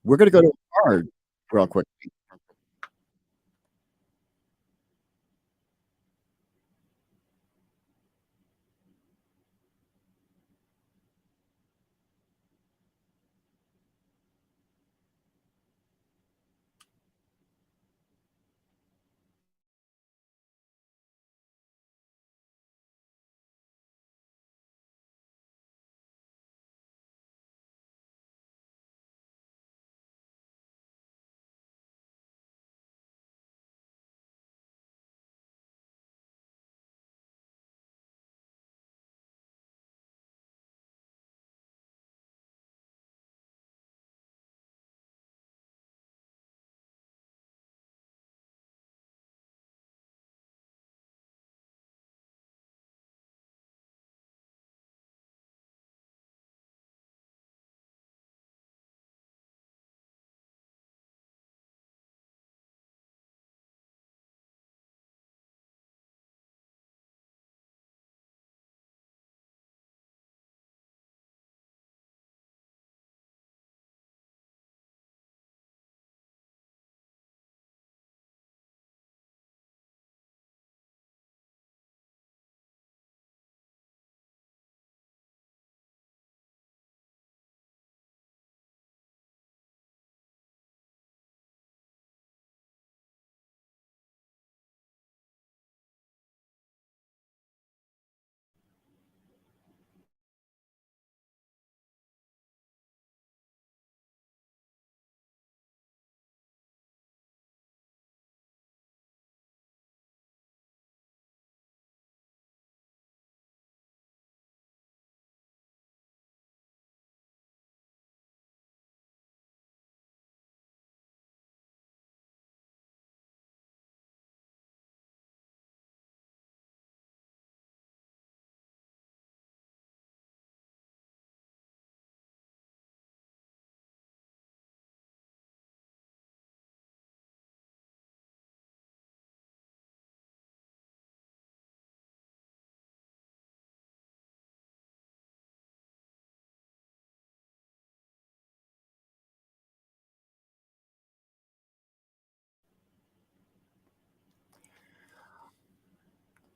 We're gonna go to a card real quickly.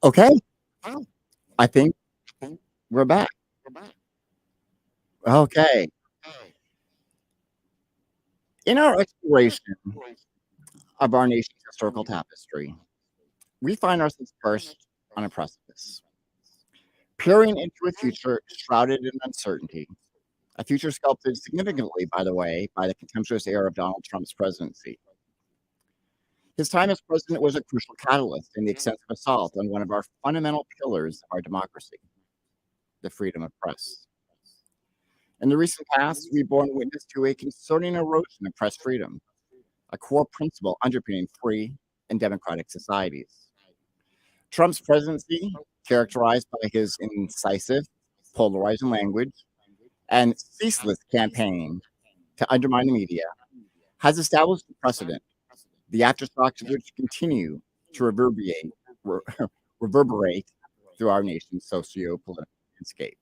Okay, I think we're back. Okay. In our exploration of our nation's historical tapestry, we find ourselves first on a precipice, peering into a future shrouded in uncertainty, a future sculpted significantly, by the way, by the contemptuous era of Donald Trump's presidency. His time as president was a crucial catalyst in the extensive assault on one of our fundamental pillars of our democracy, the freedom of press. In the recent past, we've borne witness to a concerning erosion of press freedom, a core principle underpinning free and democratic societies. Trump's presidency, characterized by his incisive, polarizing language and ceaseless campaign to undermine the media, has established a precedent, the aftershocks of which continue to re- reverberate through our nation's socio-political landscape.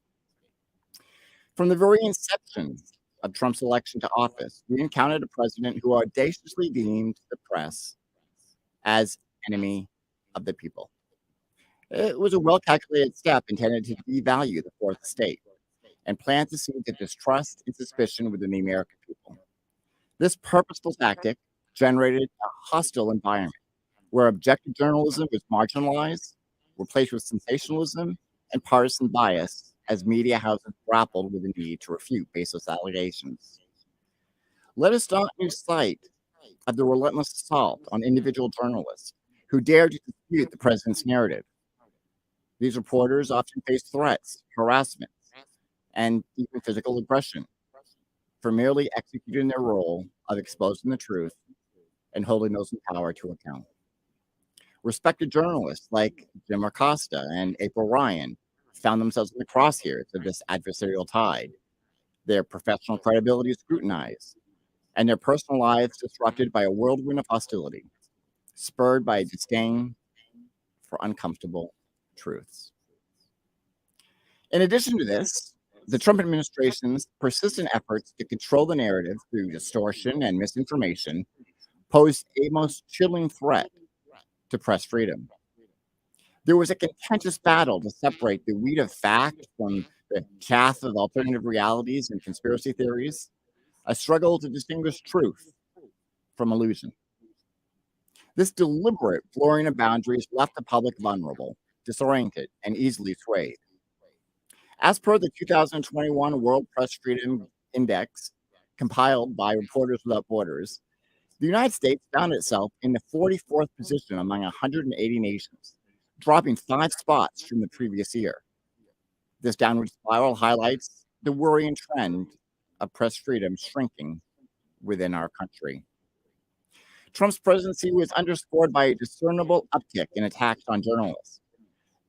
From the very inception of Trump's election to office, we encountered a president who audaciously deemed the press as enemy of the people. It was a well calculated step intended to devalue the fourth estate and plant the seeds of distrust and suspicion within the American people. This purposeful tactic generated a hostile environment where objective journalism was marginalized, replaced with sensationalism and partisan bias as media houses grappled with the need to refute baseless allegations. Let us not lose sight of the relentless assault on individual journalists who dared to dispute the president's narrative. These reporters often face threats, harassment, and even physical aggression for merely executing their role of exposing the truth and holding those in power to account. Respected journalists like Jim Acosta and April Ryan found themselves in the crosshairs of this adversarial tide, their professional credibility scrutinized, and their personal lives disrupted by a whirlwind of hostility, spurred by a disdain for uncomfortable truths. In addition to this, The Trump administration's persistent efforts to control the narrative through distortion and misinformation posed a most chilling threat to press freedom. There was a contentious battle to separate the wheat of fact from the chaff of alternative realities and conspiracy theories, a struggle to distinguish truth from illusion. This deliberate blurring of boundaries left the public vulnerable, disoriented, and easily swayed. As per the 2021 World Press Freedom Index, compiled by Reporters Without Borders, the United States found itself in the 44th position among 180 nations, dropping 5 spots from the previous year. This downward spiral highlights the worrying trend of press freedom shrinking within our country. Trump's presidency was underscored by a discernible uptick in attacks on journalists.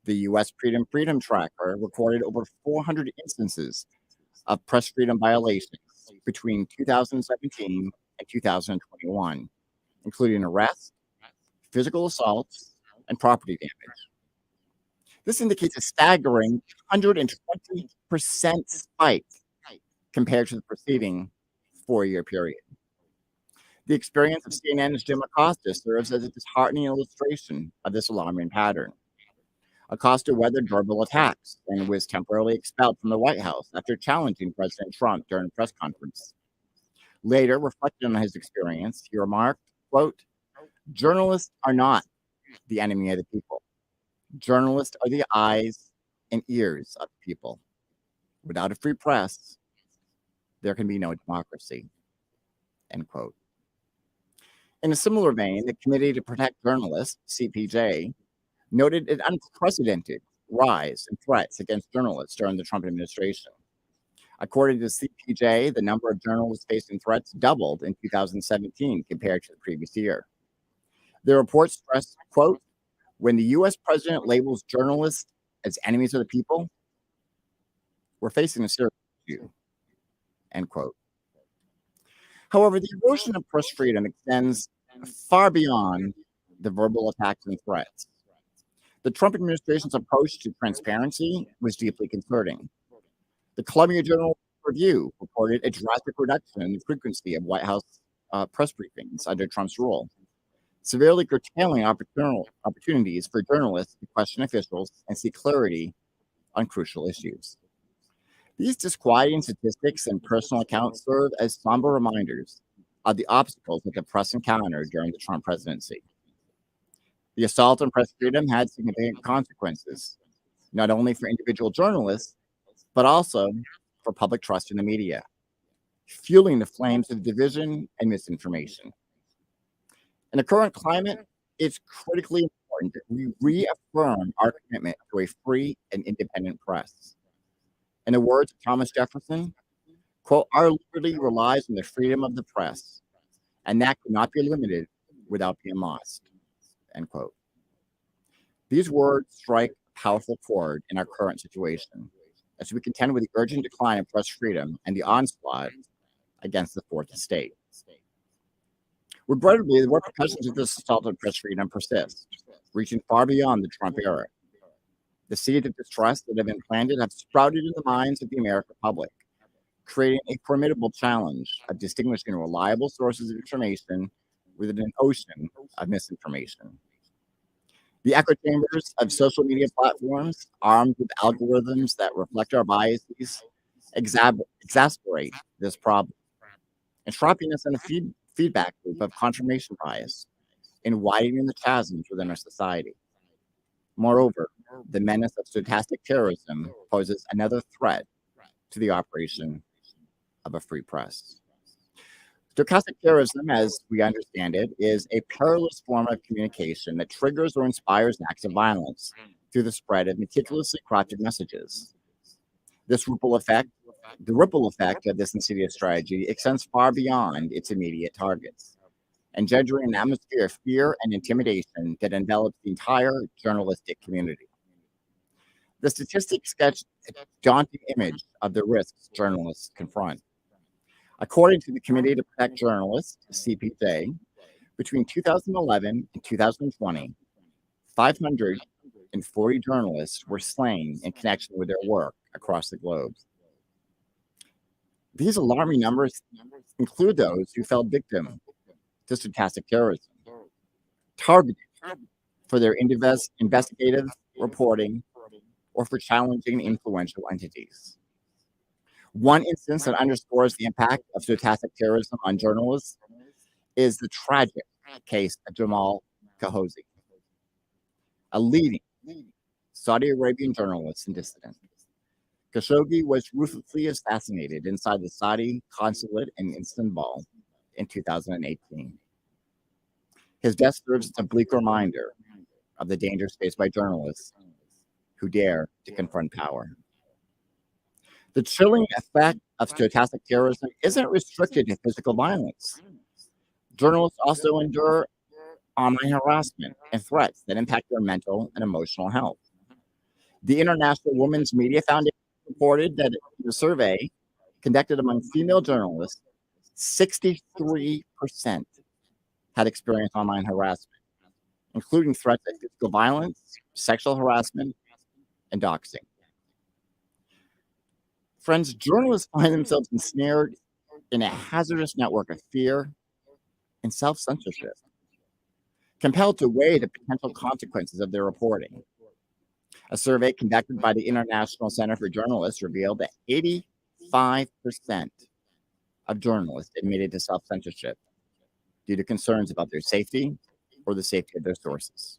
The U.S. Freedom Tracker recorded over 400 instances of press freedom violations between 2017 and 2021, including arrests, physical assaults, and property damage. This indicates a staggering 120% spike compared to the preceding 4-year period. The experience of CNN's Jim Acosta serves as a disheartening illustration of this alarming pattern. Acosta weathered verbal attacks and was temporarily expelled from the White House after challenging President Trump during a press conference. Later, reflecting on his experience, he remarked, quote, "Journalists are not the enemy of the people. Journalists are the eyes and ears of the people. Without a free press, there can be no democracy." End quote. In a similar vein, the Committee to Protect Journalists, CPJ, noted an unprecedented rise in threats against journalists during the Trump administration. According to CPJ, the number of journalists facing threats doubled in 2017 compared to the previous year. The report stressed, quote, "When the U.S. president labels journalists as enemies of the people, we're facing a serious issue," end quote. However, the erosion of press freedom extends far beyond the verbal attacks and threats. The Trump administration's approach to transparency was deeply concerning. The Columbia Journal Review reported a drastic reduction in the frequency of White House press briefings under Trump's rule, severely curtailing opportunities for journalists to question officials and seek clarity on crucial issues. These disquieting statistics and personal accounts serve as somber reminders of the obstacles that the press encountered during the Trump presidency. The assault on press freedom had significant consequences, not only for individual journalists, but also for public trust in the media, fueling the flames of division and misinformation. In the current climate, it's critically important that we reaffirm our commitment to a free and independent press. In the words of Thomas Jefferson, quote, "Our liberty relies on the freedom of the press, and that cannot be limited without being lost," end quote. These words strike a powerful chord in our current situation as we contend with the urgent decline of press freedom and the onslaught against the fourth estate. Regrettably, the repercussions of this assault on press freedom persist, reaching far beyond the Trump era. The seeds of distrust that have been planted have sprouted in the minds of the American public, creating a formidable challenge of distinguishing reliable sources of information within an ocean of misinformation. The echo chambers of social media platforms, armed with algorithms that reflect our biases, exacerbate this problem, entrapping us in a feedback loop of confirmation bias and widening the chasms within our society. Moreover, the menace of stochastic terrorism poses another threat to the operation of a free press. Stochastic terrorism, as we understand it, is a perilous form of communication that triggers or inspires acts of violence through the spread of meticulously crafted messages. The ripple effect of this insidious strategy extends far beyond its immediate targets, engendering an atmosphere of fear and intimidation that envelops the entire journalistic community. The statistics sketch a daunting image of the risks journalists confront. According to the Committee to Protect Journalists, CPJ, between 2011 and 2020, 540 journalists were slain in connection with their work across the globe. These alarming numbers include those who fell victim to stochastic terrorism, targeted for their investigative reporting or for challenging influential entities. One instance that underscores the impact of stochastic terrorism on journalists is the tragic case of Jamal Khashoggi, a leading Saudi Arabian journalist and dissident. Khashoggi was ruthlessly assassinated inside the Saudi consulate in Istanbul in 2018. His death serves as a bleak reminder of the dangers faced by journalists who dare to confront power. The chilling effect of stochastic terrorism isn't restricted to physical violence. Journalists also endure online harassment and threats that impact their mental and emotional health. The International Women's Media Foundation reported that in a survey conducted among female journalists, 63% had experienced online harassment, including threats of physical violence, sexual harassment, and doxing. Friends, journalists find themselves ensnared in a hazardous network of fear and self-censorship, compelled to weigh the potential consequences of their reporting. A survey conducted by the International Center for Journalists revealed that 85% of journalists admitted to self-censorship due to concerns about their safety or the safety of their sources.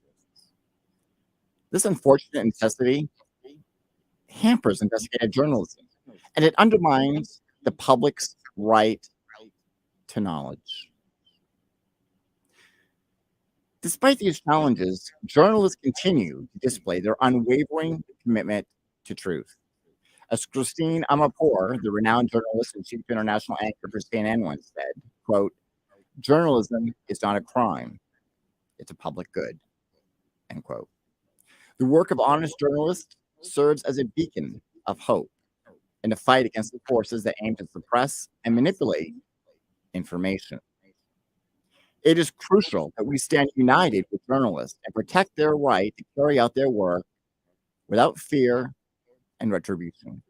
This unfortunate necessity hampers investigative journalism, and it undermines the public's right to knowledge. Despite these challenges, journalists continue to display their unwavering commitment to truth. As Christine Amanpour, the renowned journalist and chief international anchor for CNN, once said, quote, "Journalism is not a crime, it's a public good," end quote. The work of honest journalists serves as a beacon of hope in the fight against the forces that aim to suppress and manipulate information. It is crucial that we stand united with journalists and protect their right to carry out their work without fear and retribution.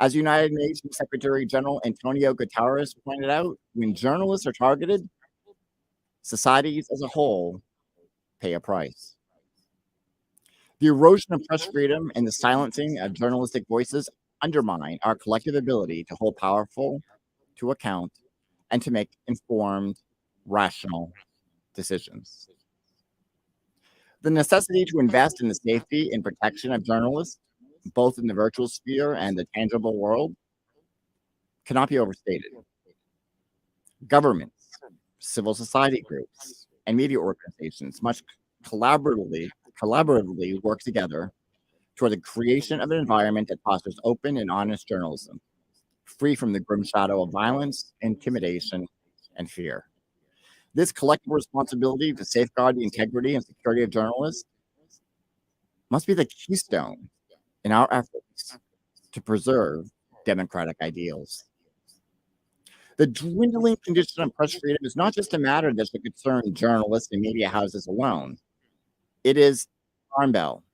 As United Nations Secretary General Antonio Guterres pointed out, when journalists are targeted, societies as a whole pay a price. The erosion of press freedom and the silencing of journalistic voices undermine our collective ability to hold powerful to account and to make informed, rational decisions. The necessity to invest in the safety and protection of journalists, both in the virtual sphere and the tangible world, cannot be overstated. Governments, civil society groups, and media organizations must collaboratively work together toward the creation of an environment that fosters open and honest journalism, free from the grim shadow of violence, intimidation, and fear. This collective responsibility to safeguard the integrity and security of journalists must be the keystone in our efforts to preserve democratic ideals. The dwindling condition of press freedom is not just a matter that should concern journalists and media houses alone. It is an alarm bell,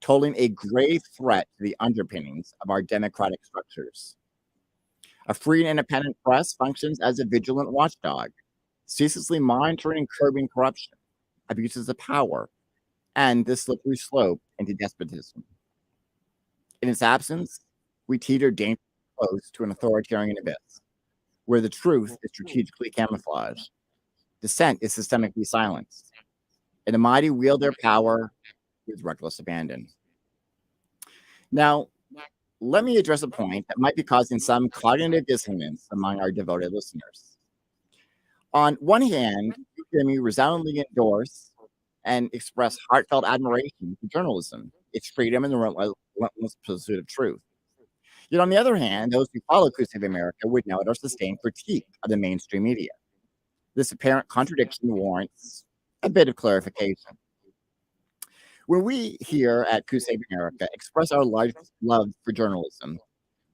tolling a grave threat to the underpinnings of our democratic structures. A free and independent press functions as a vigilant watchdog, ceaselessly monitoring and curbing corruption, abuses of power, and the slippery slope into despotism. In its absence, we teeter dangerously close to an authoritarian abyss, where the truth is strategically camouflaged, dissent is systemically silenced, and the mighty wield their power with reckless abandon. Now, let me address a point that might be causing some cognitive dissonance among our devoted listeners. On one hand, you hear me resoundingly endorse and express heartfelt admiration for journalism, its freedom, and the relentless pursuit of truth. Yet on the other hand, those who follow Coup Save America would note our sustained critique of the mainstream media. This apparent contradiction warrants a bit of clarification. When we here at Coup Save America express our large love for journalism,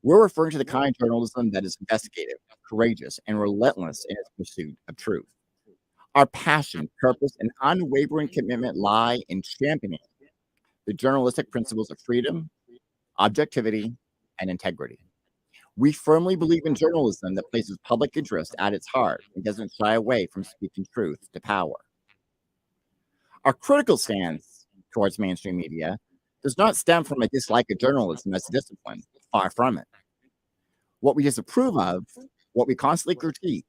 we're referring to the kind of journalism that is investigative, courageous, and relentless in its pursuit of truth. Our passion, purpose, and unwavering commitment lie in championing the journalistic principles of freedom, objectivity, and integrity. We firmly believe in journalism that places public interest at its heart and doesn't shy away from speaking truth to power. Our critical stance towards mainstream media does not stem from a dislike of journalism as a discipline. Far from it. What we disapprove of, what we constantly critique,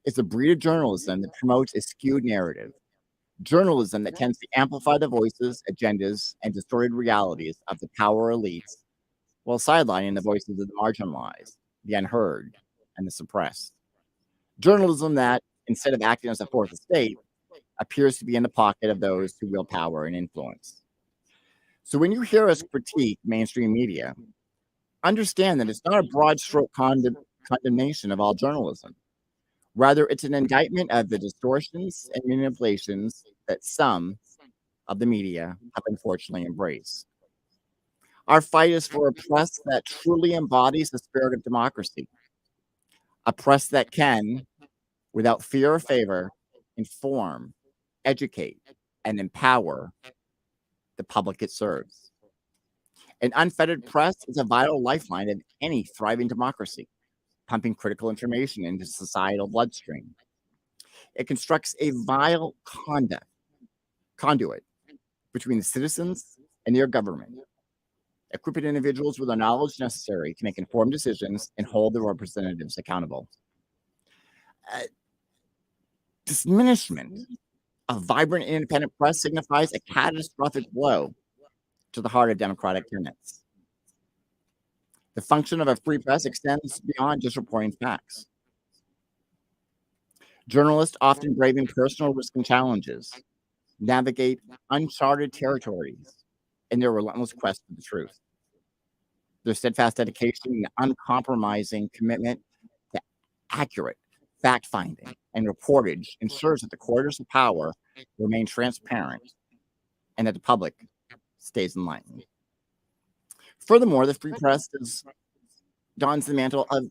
is a breed of journalism that promotes a skewed narrative. Journalism that tends to amplify the voices, agendas, and distorted realities of the power elites while sidelining the voices of the marginalized, the unheard, and the suppressed. Journalism that, instead of acting as a fourth estate, appears to be in the pocket of those who wield power and influence. So when you hear us critique mainstream media, understand that it's not a broad stroke condemnation of all journalism. Rather, it's an indictment of the distortions and manipulations that some of the media have unfortunately embraced. Our fight is for a press that truly embodies the spirit of democracy, a press that can, without fear or favor, inform, educate, and empower the public it serves. An unfettered press is a vital lifeline of any thriving democracy, pumping critical information into societal bloodstream. It constructs a vile conduit between the citizens and their government, equipping individuals with the knowledge necessary to make informed decisions and hold their representatives accountable. Diminishment of vibrant independent press signifies a catastrophic blow to the heart of democratic tenets. The function of a free press extends beyond just reporting facts. Journalists, often braving personal risk and challenges, navigate uncharted territories in their relentless quest for the truth. Their steadfast dedication and uncompromising commitment to accurate fact finding and reportage ensures that the corridors of power remain transparent and that the public stays enlightened. Furthermore, the free press dons the mantle of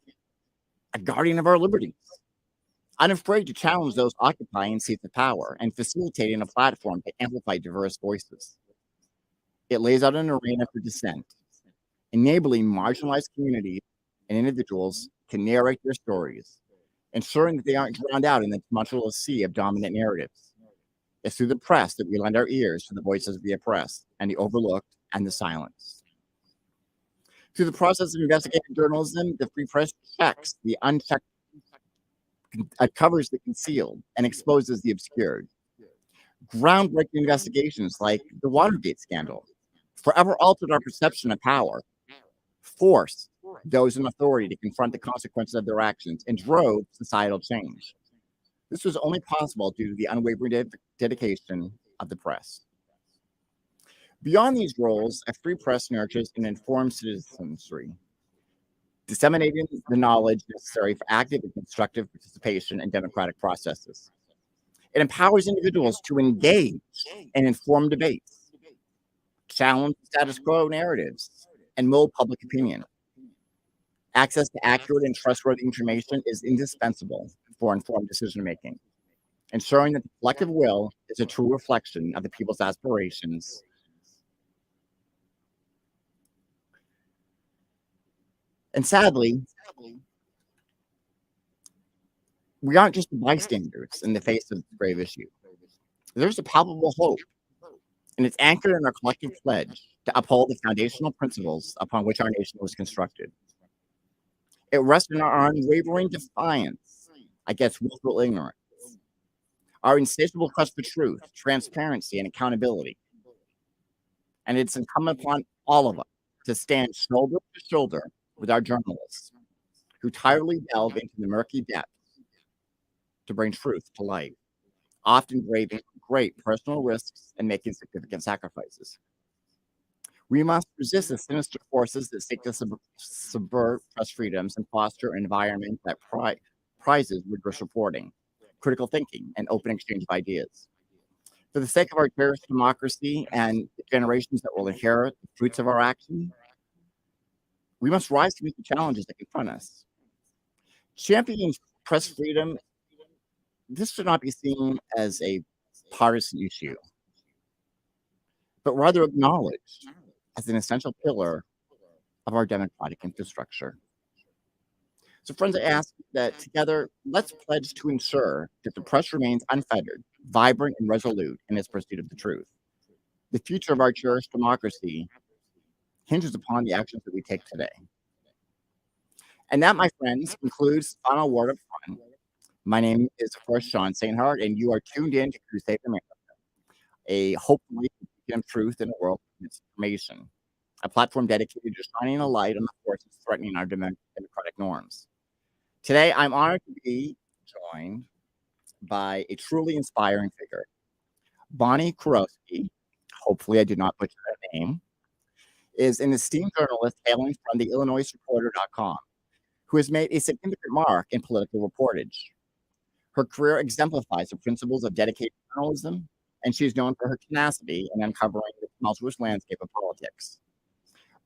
a guardian of our liberties, unafraid to challenge those occupying seats of power and facilitating a platform to amplify diverse voices. It lays out an arena for dissent, enabling marginalized communities and individuals to narrate their stories, ensuring that they aren't drowned out in the tumultuous sea of dominant narratives. It's through the press that we lend our ears to the voices of the oppressed and the overlooked and the silenced. Through the process of investigative journalism, the free press checks the unchecked, covers the concealed, and exposes the obscured. Groundbreaking investigations like the Watergate scandal forever altered our perception of power, forced those in authority to confront the consequences of their actions, and drove societal change. This was only possible due to the unwavering dedication of the press. Beyond these roles, a free press nurtures an informed citizenry, disseminating the knowledge necessary for active and constructive participation in democratic processes. It empowers individuals to engage in informed debates, challenge status quo narratives, and mold public opinion. Access to accurate and trustworthy information is indispensable for informed decision making, ensuring that the collective will is a true reflection of the people's aspirations. And sadly, we aren't just bystanders in the face of this grave issue. There's a palpable hope, and it's anchored in our collective pledge to uphold the foundational principles upon which our nation was constructed. It rests in our unwavering defiance against willful ignorance, our insatiable quest for truth, transparency, and accountability. And it's incumbent upon all of us to stand shoulder to shoulder with our journalists who tirelessly delve into the murky depths to bring truth to light, often braving great personal risks and making significant sacrifices. We must resist the sinister forces that seek to subvert press freedoms and foster an environment that prizes rigorous reporting, critical thinking, and open exchange of ideas. For the sake of our cherished democracy and the generations that will inherit the fruits of our action, we must rise to meet the challenges that confront us. Championing press freedom, this should not be seen as a partisan issue, but rather acknowledged as an essential pillar of our democratic infrastructure. So, friends, I ask that together, let's pledge to ensure that the press remains unfettered, vibrant, and resolute in its pursuit of the truth. The future of our cherished democracy hinges upon the actions that we take today. And that, my friends, concludes the final word of fun. My name is, of course, Sean Sainhart, and you are tuned in to Coup Save America, a hopefully beacon of truth in a world of misinformation, a platform dedicated to shining a light on the forces threatening our democratic norms. Today, I'm honored to be joined by a truly inspiring figure, Bonnie Kurowski. Hopefully, I did not butcher that name. Is an esteemed journalist hailing from the illinoisreporter.com, who has made a significant mark in political reportage. Her career exemplifies the principles of dedicated journalism, and she is known for her tenacity in uncovering the tumultuous landscape of politics.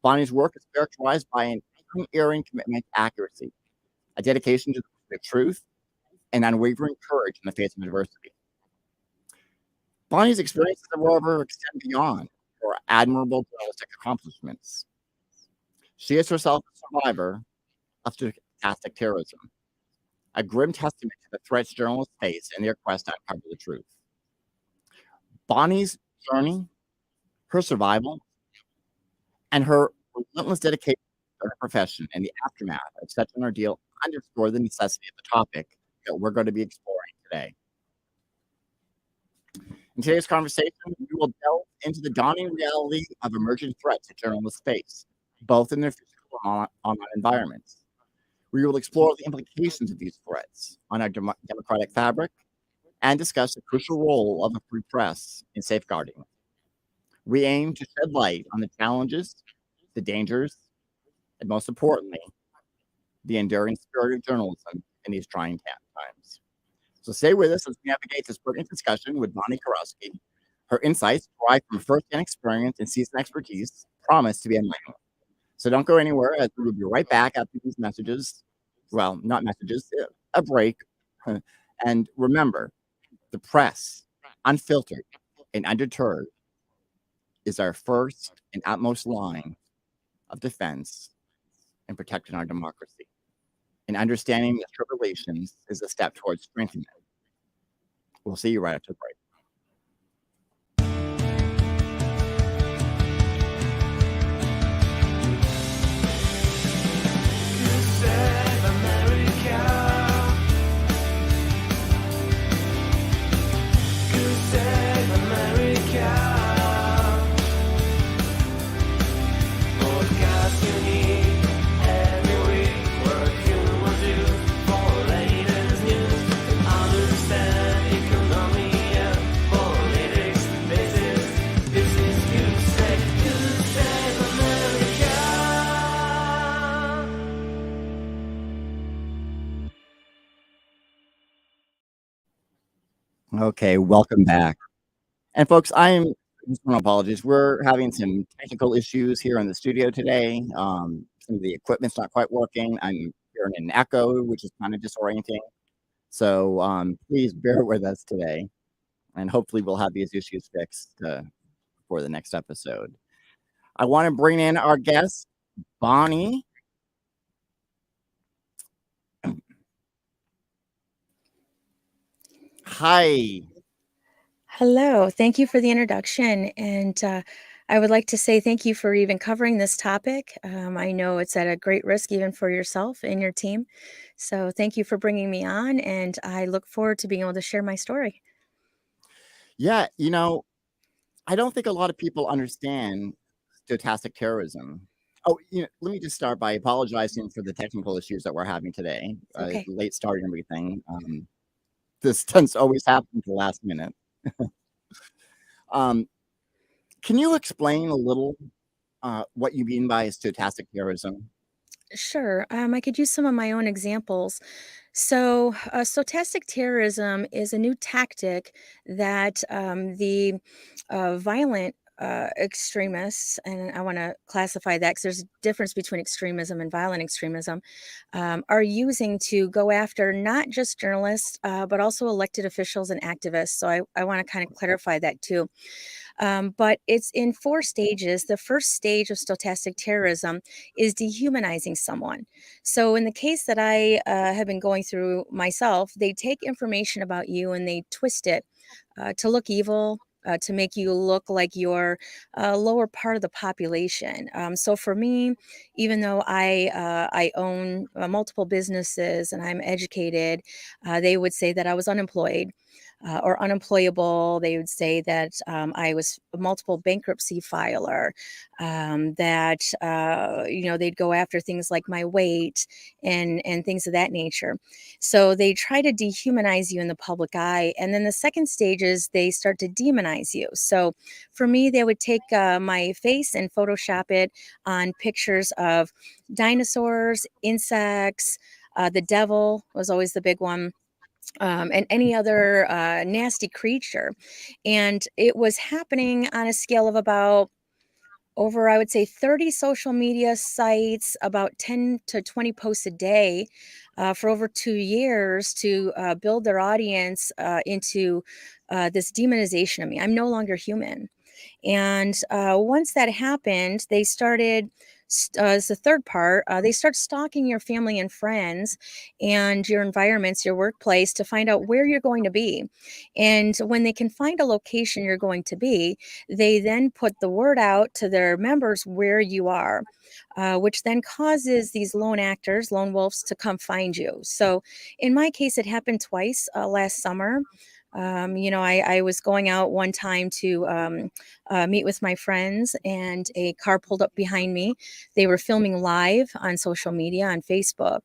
Bonnie's work is characterized by an unerring commitment to accuracy, a dedication to the truth, and unwavering courage in the face of adversity. Bonnie's experiences, however, extend beyond her admirable journalistic accomplishments. She is herself a survivor of stochastic terrorism, a grim testament to the threats journalists face in their quest to uncover the truth. Bonnie's journey, her survival, and her relentless dedication to her profession in the aftermath of such an ordeal underscore the necessity of the topic that we're going to be exploring today. In today's conversation, we will delve into the dawning reality of emerging threats that journalists face, both in their physical and online environments. We will explore the implications of these threats on our democratic fabric and discuss the crucial role of a free press in safeguarding it. We aim to shed light on the challenges, the dangers, and most importantly, the enduring spirit of journalism in these trying times. So stay with us as we navigate this pertinent discussion with Bonnie Kurowski. Her insights, derived from first-hand experience and seasoned expertise, promise to be enlightening. So don't go anywhere, as we will be right back after these messages. Well, not messages, a break. And remember, the press, unfiltered and undeterred, is our first and utmost line of defense in protecting our democracy. And understanding the tribulations is a step towards strengthening it. We'll see you right after the break. Okay, welcome back. And folks, just want to apologize. We're having some technical issues here in the studio today. Some of the equipment's not quite working. I'm hearing an echo, which is kind of disorienting. So please bear with us today. And hopefully we'll have these issues fixed for the next episode. I want to bring in our guest, Bonnie. Hi. Hello. Thank you for the introduction. And I would like to say thank you for even covering this topic. I know it's at a great risk even for yourself and your team. So thank you for bringing me on. And I look forward to being able to share my story. Yeah, I don't think a lot of people understand stochastic terrorism. Oh, let me just start by apologizing for the technical issues that we're having today. Okay. Late start and everything. This tends to always happen at the last minute. Can you explain a little what you mean by stochastic terrorism? Sure. I could use some of my own examples. So, stochastic terrorism is a new tactic that the violent extremists, and I want to classify that because there's a difference between extremism and violent extremism, are using to go after not just journalists, but also elected officials and activists. So I want to kind of clarify that too. But it's in 4 stages. The first stage of stochastic terrorism is dehumanizing someone. So, in the case that I have been going through myself, they take information about you and they twist it to look evil. To make you look like you're a lower part of the population. So for me, even though I own multiple businesses and I'm educated, they would say that I was unemployed or unemployable. They would say that I was a multiple bankruptcy filer, that, they'd go after things like my weight and things of that nature. So they try to dehumanize you in the public eye. And then the second stage is they start to demonize you. So for me, they would take my face and Photoshop it on pictures of dinosaurs, insects, the devil was always the big one, and any other nasty creature. And it was happening on a scale of about over, I would say, 30 social media sites, about 10 to 20 posts a day for over 2 years to build their audience into this demonization of me. I'm no longer human. And once that happened, they started, as the third part, they start stalking your family and friends and your environments, your workplace, to find out where you're going to be. And when they can find a location you're going to be, they then put the word out to their members where you are. Which then causes these lone actors, lone wolves, to come find you. So, in my case, it happened twice last summer. I was going out one time to meet with my friends, and a car pulled up behind me. They were filming live on social media, on Facebook,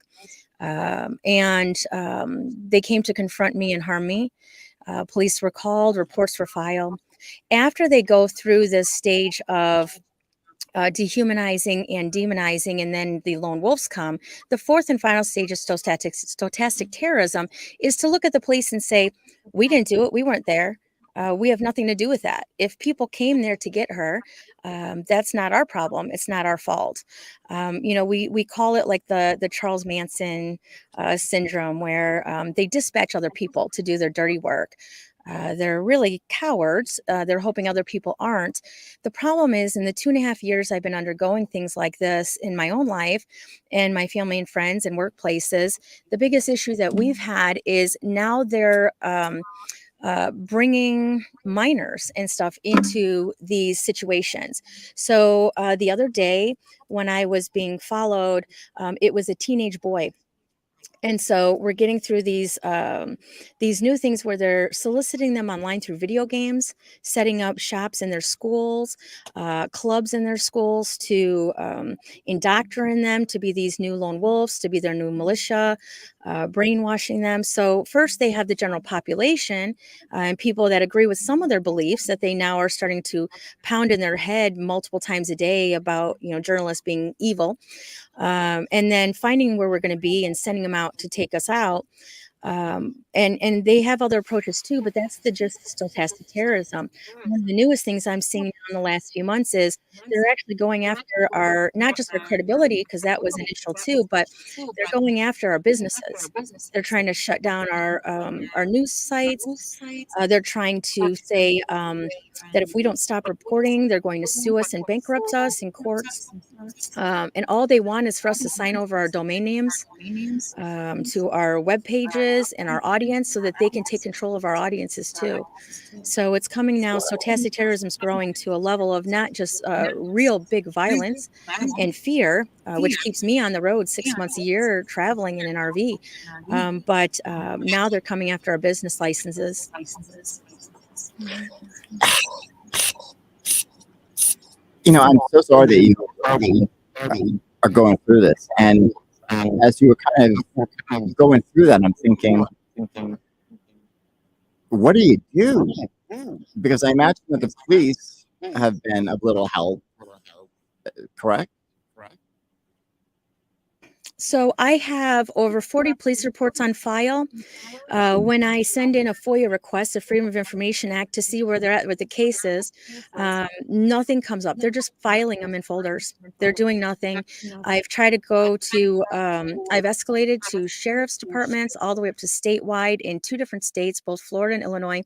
and they came to confront me and harm me. Police were called, reports were filed. After they go through this stage of dehumanizing and demonizing, and then the lone wolves come. The fourth and final stage of stochastic terrorism is to look at the police and say, we didn't do it. We weren't there. We have nothing to do with that. If people came there to get her, that's not our problem. It's not our fault. We call it like the Charles Manson syndrome, where they dispatch other people to do their dirty work. They're really cowards. They're hoping other people aren't. The problem is, in the 2.5 years I've been undergoing things like this in my own life and my family and friends and workplaces, the biggest issue that we've had is now they're bringing minors and stuff into these situations. So the other day when I was being followed, it was a teenage boy. And so we're getting through these new things where they're soliciting them online through video games, setting up shops in their schools, clubs in their schools to indoctrinate them to be these new lone wolves, to be their new militia, brainwashing them. So first they have the general population and people that agree with some of their beliefs that they now are starting to pound in their head multiple times a day about, journalists being evil. And then finding where we're going to be and sending them out to take us out. And they have other approaches too, but that's the gist of stochastic terrorism. One of the newest things I'm seeing in the last few months is they're actually going after our, not just our credibility, because that was initial too, but they're going after our businesses. They're trying to shut down our news sites. They're trying to say that if we don't stop reporting, they're going to sue us and bankrupt us in courts. And all they want is for us to sign over our domain names to our web pages and our audience so that they can take control of our audiences too. So it's coming now. Stochastic terrorism is growing to a level of not just real big violence and fear, which keeps me on the road 6 months a year traveling in an RV. But now they're coming after our business licenses. I'm so sorry that you are going through this. And as you were kind of going through that, I'm thinking, what do you do? Because I imagine that the police have been of little help, correct? So I have over 40 police reports on file. When I send in a FOIA request, a Freedom of Information Act, to see where they're at with the cases, nothing comes up. They're just filing them in folders. They're doing nothing. I've tried to go to, I've escalated to sheriff's departments all the way up to statewide in 2 different states, both Florida and Illinois.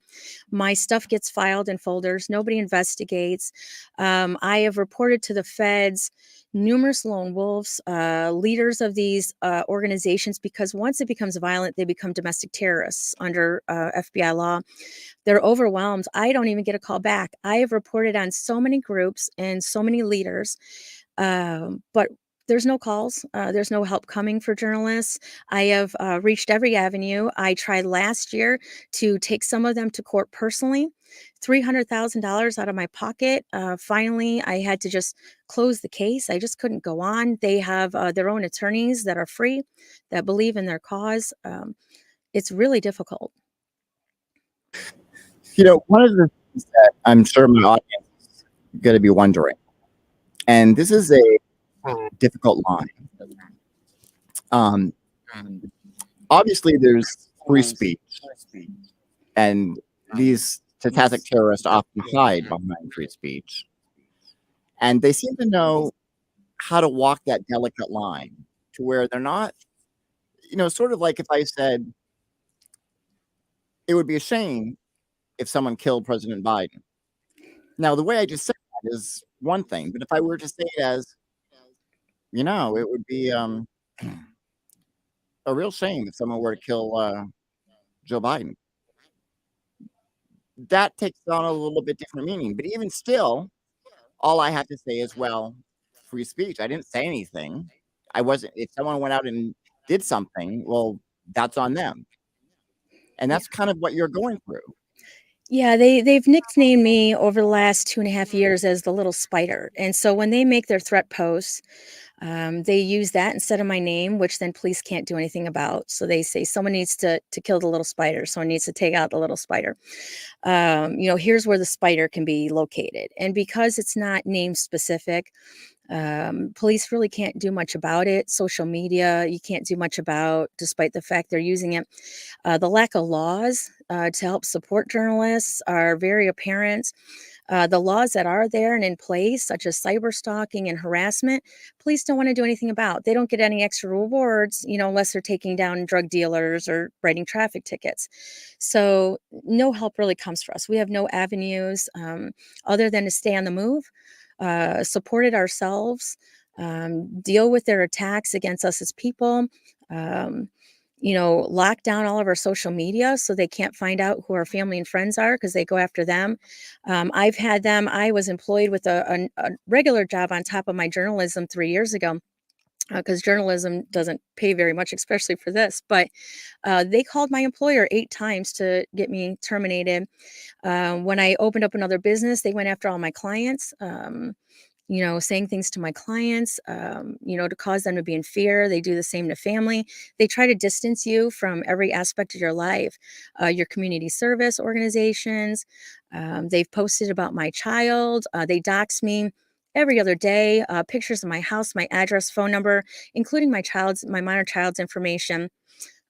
My stuff gets filed in folders. Nobody investigates. I have reported to the feds numerous lone wolves, leaders of these organizations, because once it becomes violent, they become domestic terrorists under FBI law. They're overwhelmed. I don't even get a call back. I have reported on so many groups and so many leaders, but there's no calls. There's no help coming for journalists. I have reached every avenue. I tried last year to take some of them to court personally. $300,000 out of my pocket. Finally, I had to just close the case. I just couldn't go on. They have their own attorneys that are free, that believe in their cause. It's really difficult. One of the things that I'm sure my audience is going to be wondering, and this is a difficult line. Um, Obviously, there's free speech, and these stochastic terrorists often hide behind free speech, and they seem to know how to walk that delicate line to where they're not, sort of like if I said it would be a shame if someone killed President Biden. Now, the way I just said that is one thing, but if I were to say it as, it would be a real shame if someone were to kill Joe Biden. That takes on a little bit different meaning. But even still, all I have to say is, well, free speech. I didn't say anything. I wasn't. If someone went out and did something, well, that's on them. And that's kind of what you're going through. Yeah, they've nicknamed me over the last 2.5 years as the little spider. And so when they make their threat posts, they use that instead of my name, which then police can't do anything about. So they say someone needs to kill the little spider. Someone needs to take out the little spider. Here's where the spider can be located. And because it's not name specific, police really can't do much about it. Social media, you can't do much about, despite the fact they're using it. The lack of laws to help support journalists are very apparent. The laws that are there and in place, such as cyber stalking and harassment, police don't want to do anything about. They don't get any extra rewards, unless they're taking down drug dealers or writing traffic tickets. So no help really comes for us. We have no avenues other than to stay on the move, support it ourselves, deal with their attacks against us as people. Um, Lock down all of our social media so they can't find out who our family and friends are because they go after them. I've had them. I was employed with a regular job on top of my journalism 3 years ago because journalism doesn't pay very much, especially for this. But they called my employer 8 times to get me terminated. When I opened up another business, they went after all my clients. Saying things to my clients, to cause them to be in fear. They do the same to family. They try to distance you from every aspect of your life, your community service organizations. They've posted about my child. They dox me every other day, pictures of my house, my address, phone number, including my minor child's information.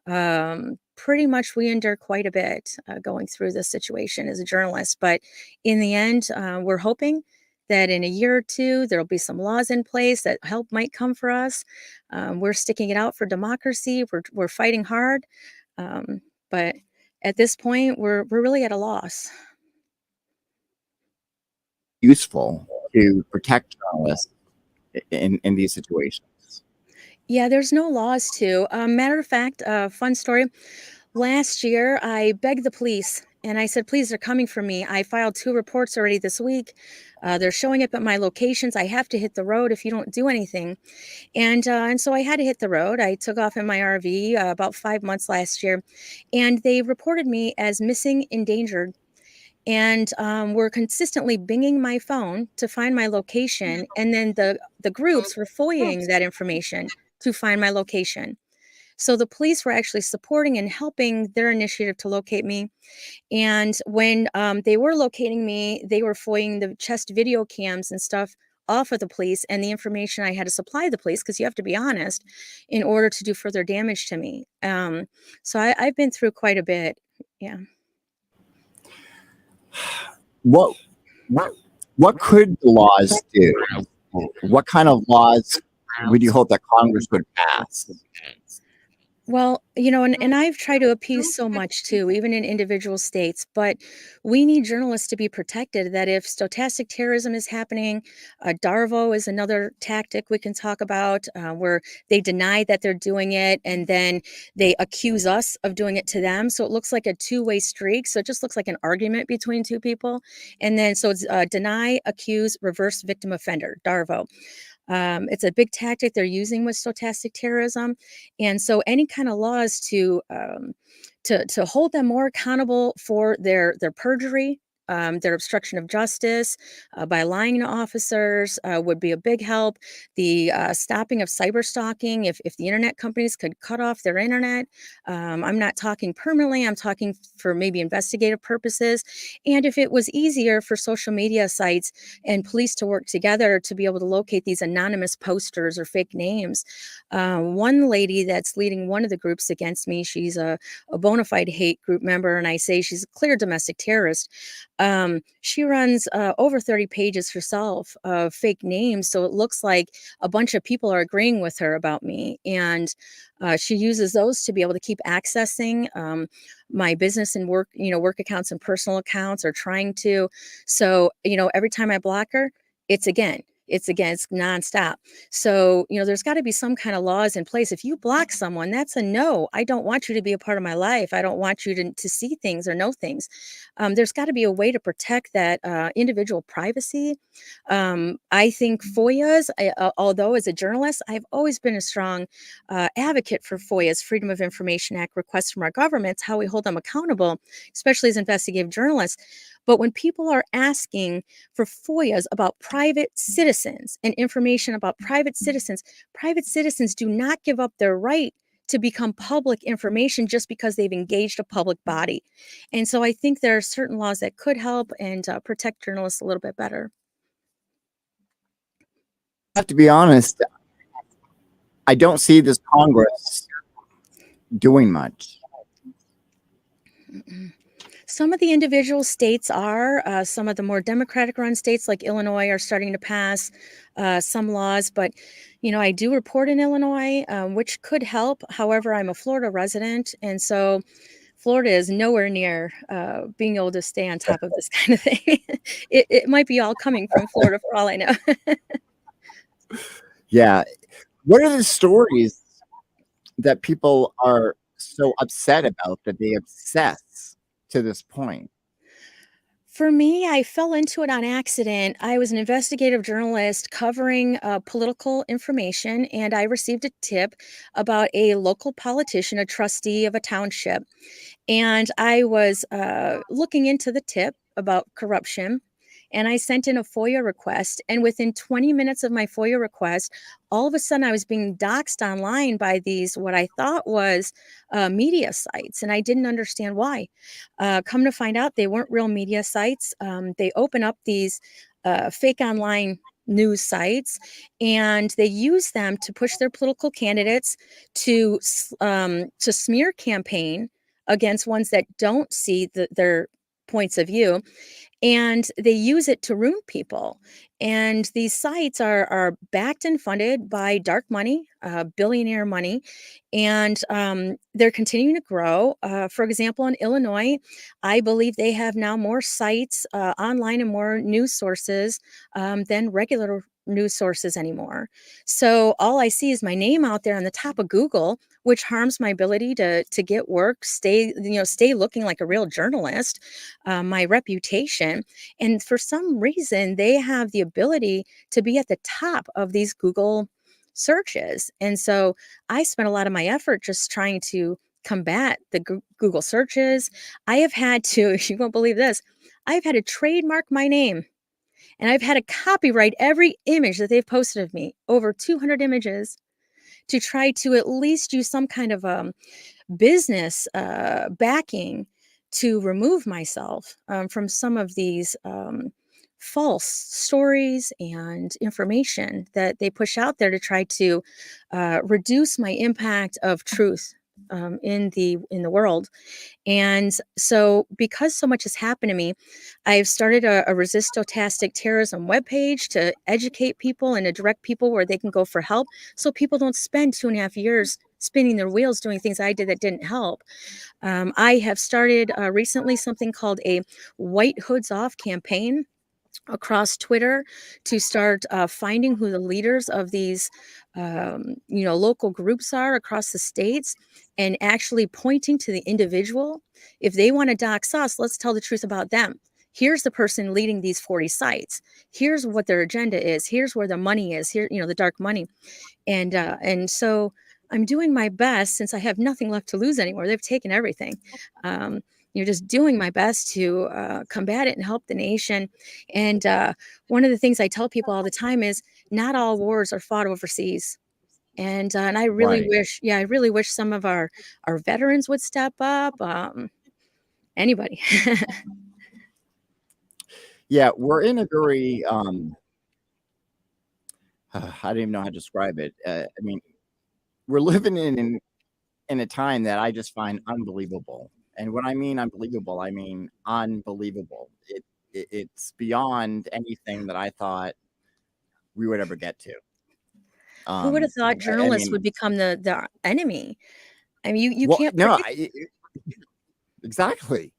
Pretty much we endure quite a bit going through this situation as a journalist. But in the end, we're hoping that in a year or 2, there'll be some laws in place that help might come for us. We're sticking it out for democracy. We're fighting hard. But at this point, we're really at a loss. Useful to protect journalists in these situations. Yeah, there's no laws to. Matter of fact, fun story. Last year, I begged the police and I said, please, they're coming for me. I filed 2 reports already this week. They're showing up at my locations. I have to hit the road if you don't do anything. And so I had to hit the road. I took off in my RV about 5 months last year, and they reported me as missing, endangered. And were consistently binging my phone to find my location. And then the groups were FOIAing that information to find my location. So the police were actually supporting and helping their initiative to locate me. And when they were locating me, they were FOIAing the chest video cams and stuff off of the police and the information I had to supply the police, because you have to be honest, in order to do further damage to me. So I've been through quite a bit. Yeah. What what could the laws do? What kind of laws would you hope that Congress would pass? Well, and I've tried to appease so much too, even in individual states, but we need journalists to be protected. That if stochastic terrorism is happening, Darvo is another tactic we can talk about, where they deny that they're doing it and then they accuse us of doing it to them. So it looks like a two-way streak. So it just looks like an argument between two people. And then so it's deny, accuse, reverse victim offender, Darvo. It's a big tactic they're using with stochastic terrorism, and so any kind of laws to hold them more accountable for their perjury, their obstruction of justice by lying to officers would be a big help. The stopping of cyber stalking, if the internet companies could cut off their internet, I'm not talking permanently, I'm talking for maybe investigative purposes. And if it was easier for social media sites and police to work together to be able to locate these anonymous posters or fake names. One lady that's leading one of the groups against me, she's a bona fide hate group member, and I say she's a clear domestic terrorist. She runs over 30 pages herself of fake names, so it looks like a bunch of people are agreeing with her about me, and she uses those to be able to keep accessing my business and work accounts and personal accounts, or trying to. So every time I block her, it's nonstop. So there's got to be some kind of laws in place. If you block someone, that's a no. I don't want you to be a part of my life. I don't want you to see things or know things. There's got to be a way to protect that individual privacy. I think FOIAs, although as a journalist, I've always been a strong advocate for FOIAs, Freedom of Information Act requests from our governments, how we hold them accountable, especially as investigative journalists. But when people are asking for FOIAs about private citizens and information about private citizens do not give up their right to become public information just because they've engaged a public body. And so I think there are certain laws that could help and protect journalists a little bit better. I have to be honest, I don't see this Congress doing much. Some of the individual states are, some of the more Democratic run states like Illinois are starting to pass some laws, but I do report in Illinois, which could help. However, I'm a Florida resident, and so Florida is nowhere near being able to stay on top of this kind of thing. It might be all coming from Florida for all I know. Yeah. What are the stories that people are so upset about that they obsess to this point? For me, I fell into it on accident. I was an investigative journalist covering political information, and I received a tip about a local politician, a trustee of a township. And I was looking into the tip about corruption, and I sent in a FOIA request. And within 20 minutes of my FOIA request, all of a sudden I was being doxxed online by these, what I thought was media sites. And I didn't understand why. Come to find out, they weren't real media sites. They open up these fake online news sites, and they use them to push their political candidates to smear campaign against ones that don't see their points of view, and they use it to ruin people. And these sites are backed and funded by dark money, billionaire money, and they're continuing to grow. For example, in Illinois, I believe they have now more sites online and more news sources than regular news sources anymore. So all I see is my name out there on the top of Google, which harms my ability to get work, stay looking like a real journalist, my reputation. And for some reason, they have the ability to be at the top of these Google searches. And so I spent a lot of my effort just trying to combat the Google searches. I have had to, you won't believe this, I've had to trademark my name, and I've had to copyright every image that they've posted of me, over 200 images, to try to at least use some kind of business backing to remove myself from some of these false stories and information that they push out there to try to reduce my impact of truth in the world. And so, because so much has happened to me, I've started a resist Stochastic Terrorism webpage to educate people and to direct people where they can go for help, so people don't spend 2.5 years spinning their wheels doing things I did that didn't help. I have started recently something called a White Hoods Off campaign across Twitter to start finding who the leaders of these, local groups are across the states, and actually pointing to the individual. If they want to dox us, let's tell the truth about them. Here's the person leading these 40 sites. Here's what their agenda is. Here's where the money is. Here, the dark money. And so I'm doing my best, since I have nothing left to lose anymore. They've taken everything. Um, just doing my best to combat it and help the nation. And one of the things I tell people all the time is not all wars are fought overseas. And I really Right. wish, yeah, I really wish some of our veterans would step up. Anybody. Yeah, we're in a very I don't even know how to describe it. I mean, we're living in a time that I just find unbelievable. And when I mean unbelievable, I mean unbelievable. It's beyond anything that I thought we would ever get to. Who would have Um, thought I journalists would mean, become the enemy? I mean, you well, can't no, predict. exactly.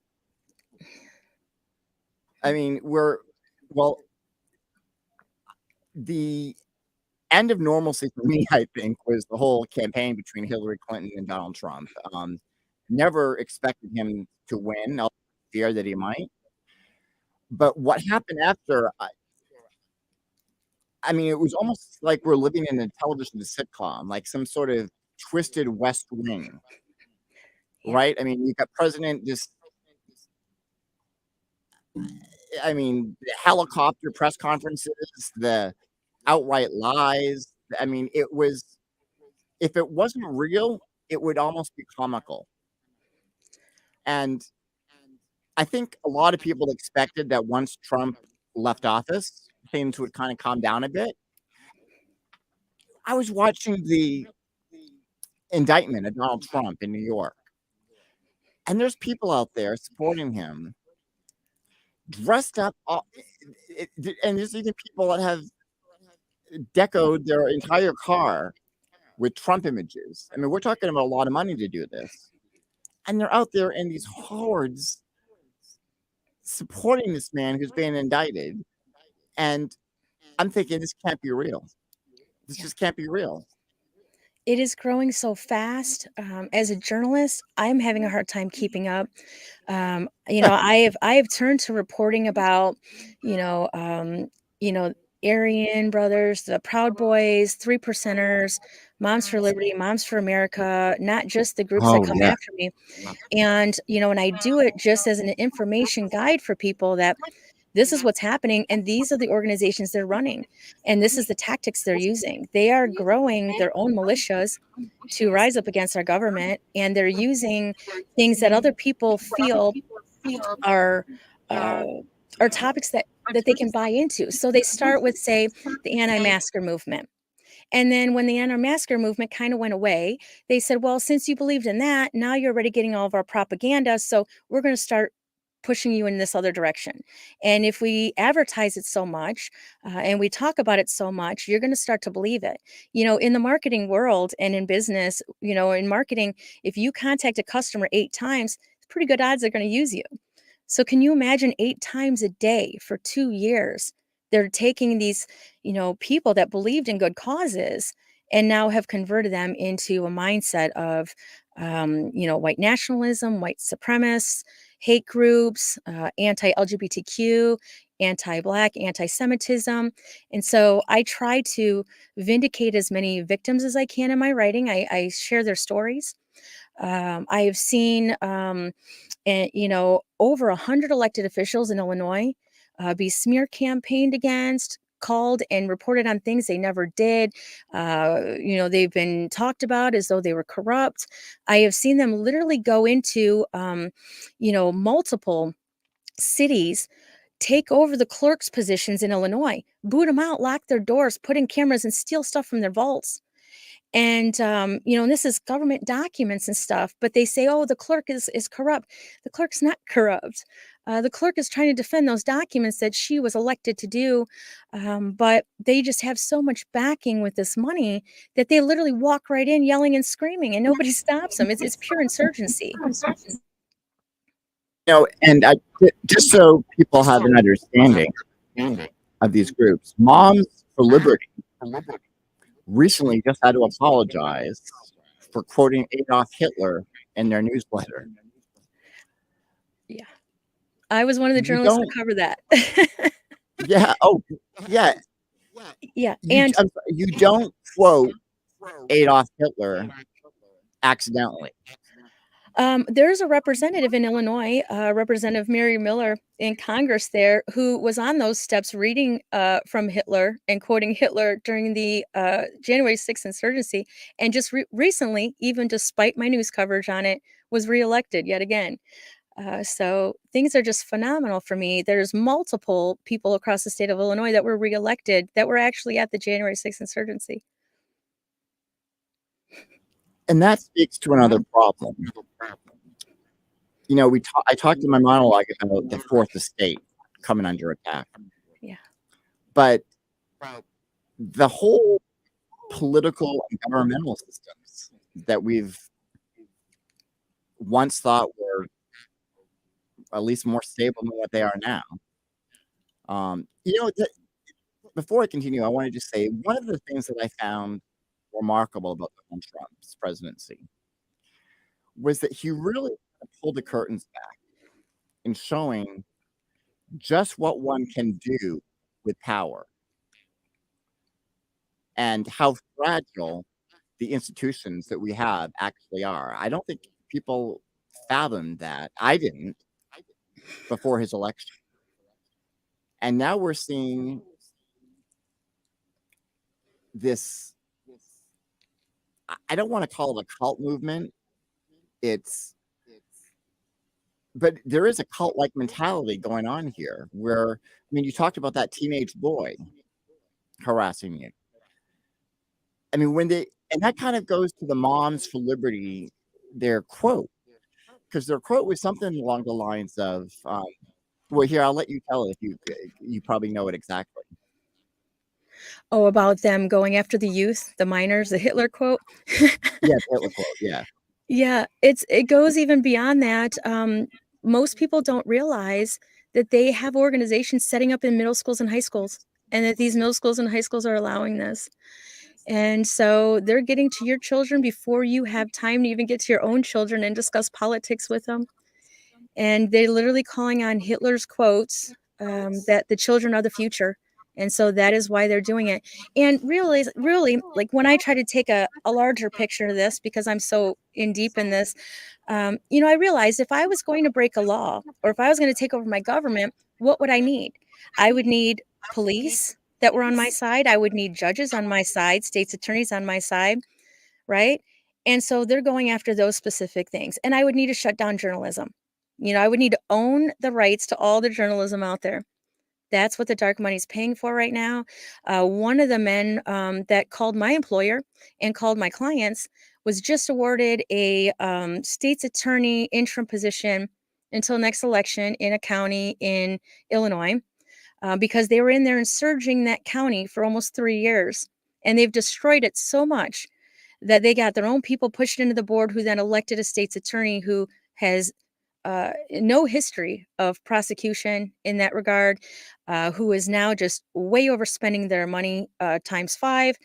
I mean, well, the end of normalcy for me, I think, was the whole campaign between Hillary Clinton and Donald Trump. Never expected him to win. I fear that he might. But what happened after, I mean, it was almost like we're living in a television sitcom, like some sort of twisted West Wing, Yeah. right? I mean, you've got President just, I mean, the helicopter press conferences, the outright lies. I mean, if it wasn't real, it would almost be comical. And I think a lot of people expected that once Trump left office, things would kind of calm down a bit. I was watching the indictment of Donald Trump in New York, and there's people out there supporting him, dressed up, and there's even people that have decoed their entire car with Trump images. I mean, we're talking about a lot of money to do this, and they're out there in these hordes supporting this man who's being indicted. And I'm thinking, this can't be real. This Yeah. just can't be real. It is growing so fast. As a journalist, I'm having a hard time keeping up. I have turned to reporting about, you know, um, you know, Aryan Brothers, the Proud Boys, Three Percenters, Moms for Liberty, Moms for America, not just the groups that Oh come yeah. after me. And I do it just as an information guide for people that this is what's happening, and these are the organizations they're running, and this is the tactics they're using. They are growing their own militias to rise up against our government, and they're using things that other people feel are uh, are topics that they can buy into. So they start with, say, the anti-masker movement. And then when the anti-masker movement kind of went away, they said, well, since you believed in that, now you're already getting all of our propaganda. So we're going to start pushing you in this other direction. And if we advertise it so much and we talk about it so much, you're going to start to believe it. In the marketing world and in business, in marketing, if you contact a customer 8 times, it's pretty good odds they're going to use you. So can you imagine 8 times a day for 2 years? They're taking these, people that believed in good causes and now have converted them into a mindset of, white nationalism, white supremacists, hate groups, anti-LGBTQ, anti-Black, anti-Semitism. And so I try to vindicate as many victims as I can in my writing. I share their stories. I have seen and over 100 elected officials in Illinois be smear campaigned against, called and reported on things they never did. They've been talked about as though they were corrupt. I have seen them literally go into multiple cities, take over the clerks' positions in Illinois, boot them out, lock their doors, put in cameras, and steal stuff from their vaults. And, and this is government documents and stuff, but they say, oh, the clerk is corrupt. The clerk's not corrupt. The clerk is trying to defend those documents that she was elected to do. But they just have so much backing with this money that they literally walk right in yelling and screaming and nobody stops them. It's pure insurgency. And just so people have an understanding of these groups, Moms for Liberty recently just had to apologize for quoting Adolf Hitler in their newsletter. Yeah. I was one of the journalists to cover that. Yeah. Oh, yeah. Yeah. And you don't quote Adolf Hitler accidentally. There's a representative in Illinois, Representative Mary Miller in Congress there, who was on those steps reading from Hitler and quoting Hitler during the January 6th insurgency, and just recently, even despite my news coverage on it, was reelected yet again. So things are just phenomenal for me. There's multiple people across the state of Illinois that were reelected that were actually at the January 6th insurgency. And that speaks to another problem. I talked in my monologue about the fourth estate coming under attack. Yeah. But the whole political and governmental systems that we've once thought were at least more stable than what they are now. Before I continue, I wanted to say one of the things that I found remarkable about Donald Trump's presidency was that he really pulled the curtains back in showing just what one can do with power and how fragile the institutions that we have actually are. I don't think people fathomed that. I didn't before his election. And now we're seeing this, I don't want to call it a cult movement. But there is a cult-like mentality going on here where, you talked about that teenage boy harassing you. And that kind of goes to the Moms for Liberty, their quote, because their quote was something along the lines of, well, here, I'll let you tell it if you probably know it exactly. Oh, about them going after the youth, the minors, the Hitler quote? Yeah, the Hitler quote, yeah. Yeah, it goes even beyond that. Most people don't realize that they have organizations setting up in middle schools and high schools, and that these middle schools and high schools are allowing this. And so they're getting to your children before you have time to even get to your own children and discuss politics with them. And they're literally calling on Hitler's quotes, that the children are the future. And so that is why they're doing it. And really, like when I try to take a larger picture of this, because I'm so in deep in this, I realized if I was going to break a law or if I was going to take over my government, what would I need? I would need police that were on my side. I would need judges on my side, state's attorneys on my side, right? And so they're going after those specific things. And I would need to shut down journalism. I would need to own the rights to all the journalism out there. That's what the dark money is paying for right now. One of the men that called my employer and called my clients was just awarded a state's attorney interim position until next election in a county in Illinois, because they were in there and surging that county for almost 3 years. And they've destroyed it so much that they got their own people pushed into the board, who then elected a state's attorney who has no history of prosecution in that regard, who is now just way overspending their money times 5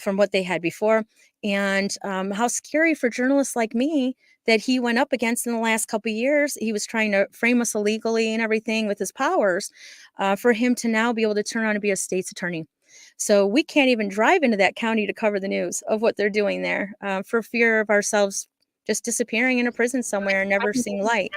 from what they had before. And how scary for journalists like me that he went up against in the last couple of years. He was trying to frame us illegally and everything with his powers, for him to now be able to turn on and be a state's attorney. So we can't even drive into that county to cover the news of what they're doing there, for fear of ourselves just disappearing in a prison somewhere and never seeing light.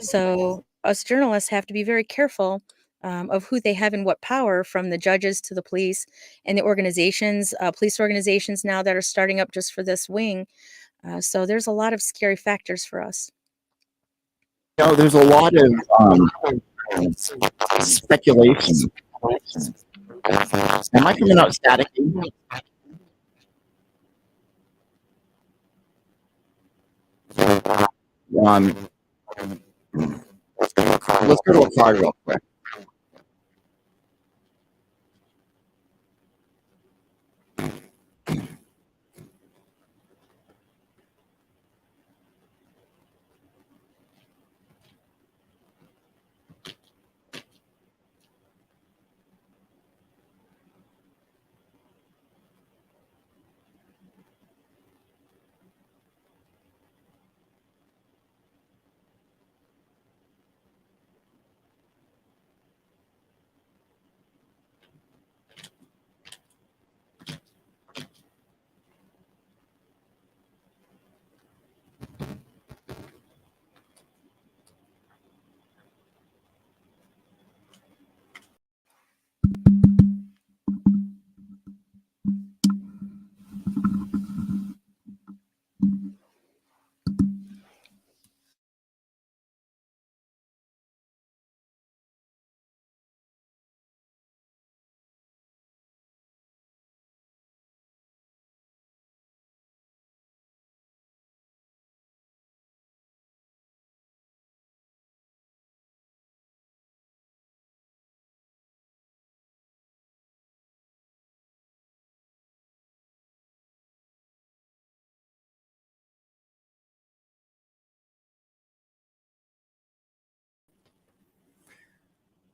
So us journalists have to be very careful of who they have and what power, from the judges to the police and the organizations, police organizations now that are starting up just for this wing. So there's a lot of scary factors for us. There's a lot of speculation. Am I coming out staticky? Um, let's go to a card real quick.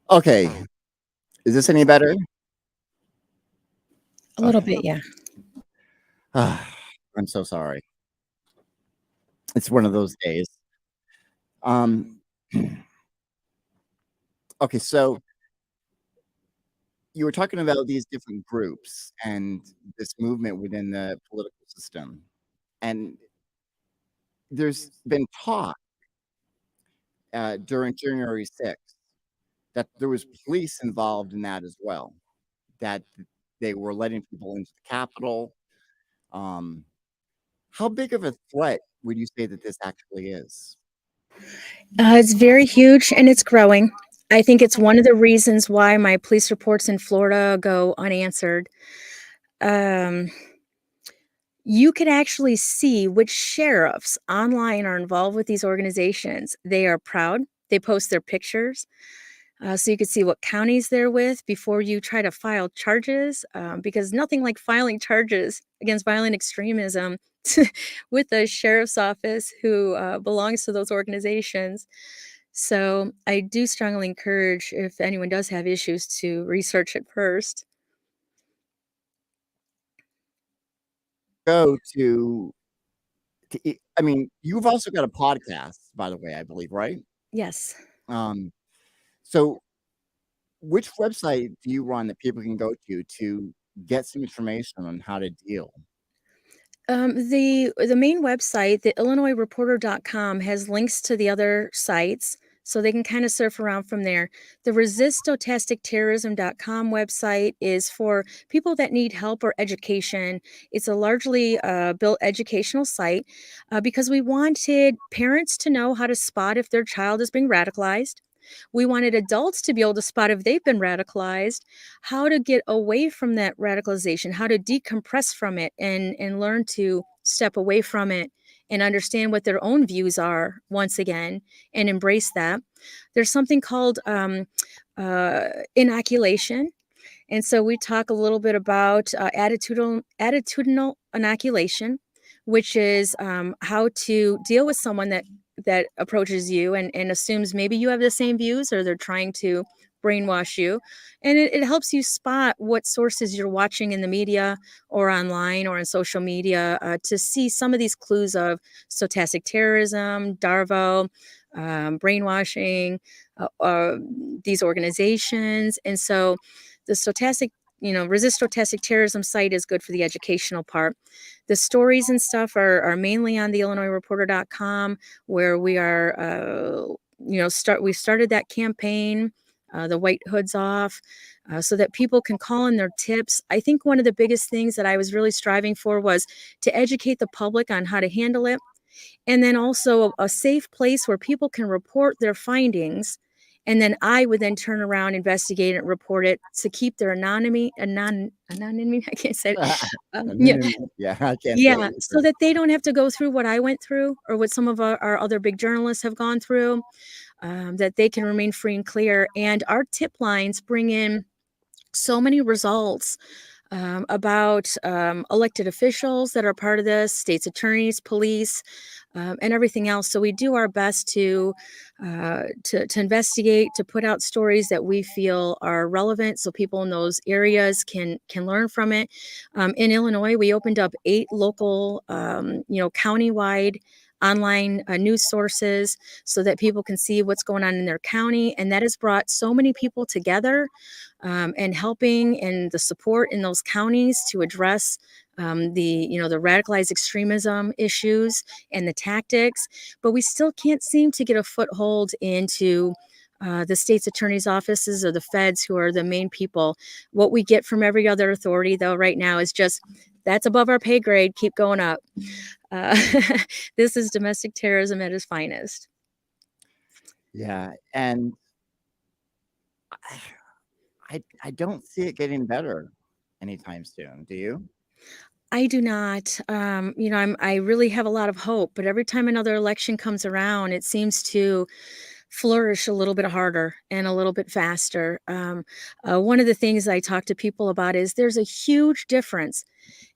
Okay. Is this any better? A little Okay. bit, yeah. I'm so sorry. It's one of those days. Okay, so you were talking about these different groups and this movement within the political system. And there's been talk during January 6th that there was police involved in that as well, that they were letting people into the Capitol. Um, how big of a threat would you say that this actually is? It's very huge and it's growing. I think it's one of the reasons why my police reports in Florida go unanswered. Um, you can actually see which sheriffs online are involved with these organizations. They are proud. They post their pictures. So you can see what counties they're with before you try to file charges, because nothing like filing charges against violent extremism with the sheriff's office who belongs to those organizations. So I do strongly encourage if anyone does have issues to research it first. Go I mean, you've also got a podcast, by the way, I believe, right? Yes. Um, so which website do you run that people can go to get some information on how to deal? The main website, the illinoisreporter.com, has links to the other sites, so they can kind of surf around from there. The resiststochasticterrorism.com website is for people that need help or education. It's a largely built educational site because we wanted parents to know how to spot if their child is being radicalized. We wanted adults to be able to spot if they've been radicalized, how to get away from that radicalization, how to decompress from it and learn to step away from it and understand what their own views are once again and embrace that. There's something called inoculation, and so we talk a little bit about attitudinal inoculation, which is how to deal with someone that approaches you and assumes maybe you have the same views or they're trying to brainwash you. And it helps you spot what sources you're watching in the media or online or on social media to see some of these clues of stochastic terrorism, DARVO, brainwashing, these organizations. And so the stochastic, resist stochastic terrorism site is good for the educational part. The stories and stuff are mainly on the illinoisreporter.com, where we are, we started that campaign, the white hoods off, so that people can call in their tips. I think one of the biggest things that I was really striving for was to educate the public on how to handle it. And then also a safe place where people can report their findings And then I would then turn around, investigate it, report it to keep their anonymity. I can't say it. Yeah, Yeah, I can't say it yeah, so either. that they don't have to go through what I went through or what some of our other big journalists have gone through, that they can remain free and clear. And our tip lines bring in so many results about elected officials that are part of this, state's attorneys, police, and everything else. So we do our best to investigate, to put out stories that we feel are relevant, so people in those areas can learn from it. In Illinois, we opened up 8 local, countywide online news sources so that people can see what's going on in their county, and that has brought so many people together, and helping and the support in those counties to address the radicalized extremism issues and the tactics. But we still can't seem to get a foothold into the state's attorney's offices or the feds, who are the main people. What we get from every other authority, though, right now is just, that's above our pay grade, keep going up. uh, this is domestic terrorism at its finest. Yeah, and I don't see it getting better anytime soon. Do you? I do not. I really have a lot of hope, but every time another election comes around, it seems to flourish a little bit harder and a little bit faster. One of the things I talk to people about is there's a huge difference,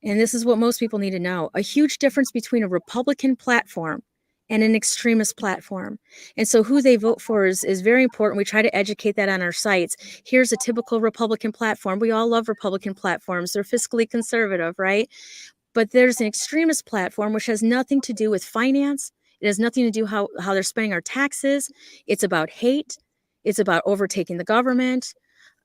and this is what most people need to know, a huge difference between a Republican platform and an extremist platform. And so who they vote for is very important. We try to educate that on our sites. Here's a typical Republican platform. We all love Republican platforms. They're fiscally conservative, right? But there's an extremist platform which has nothing to do with finance. It has nothing to do how they're spending our taxes. It's about hate. It's about overtaking the government.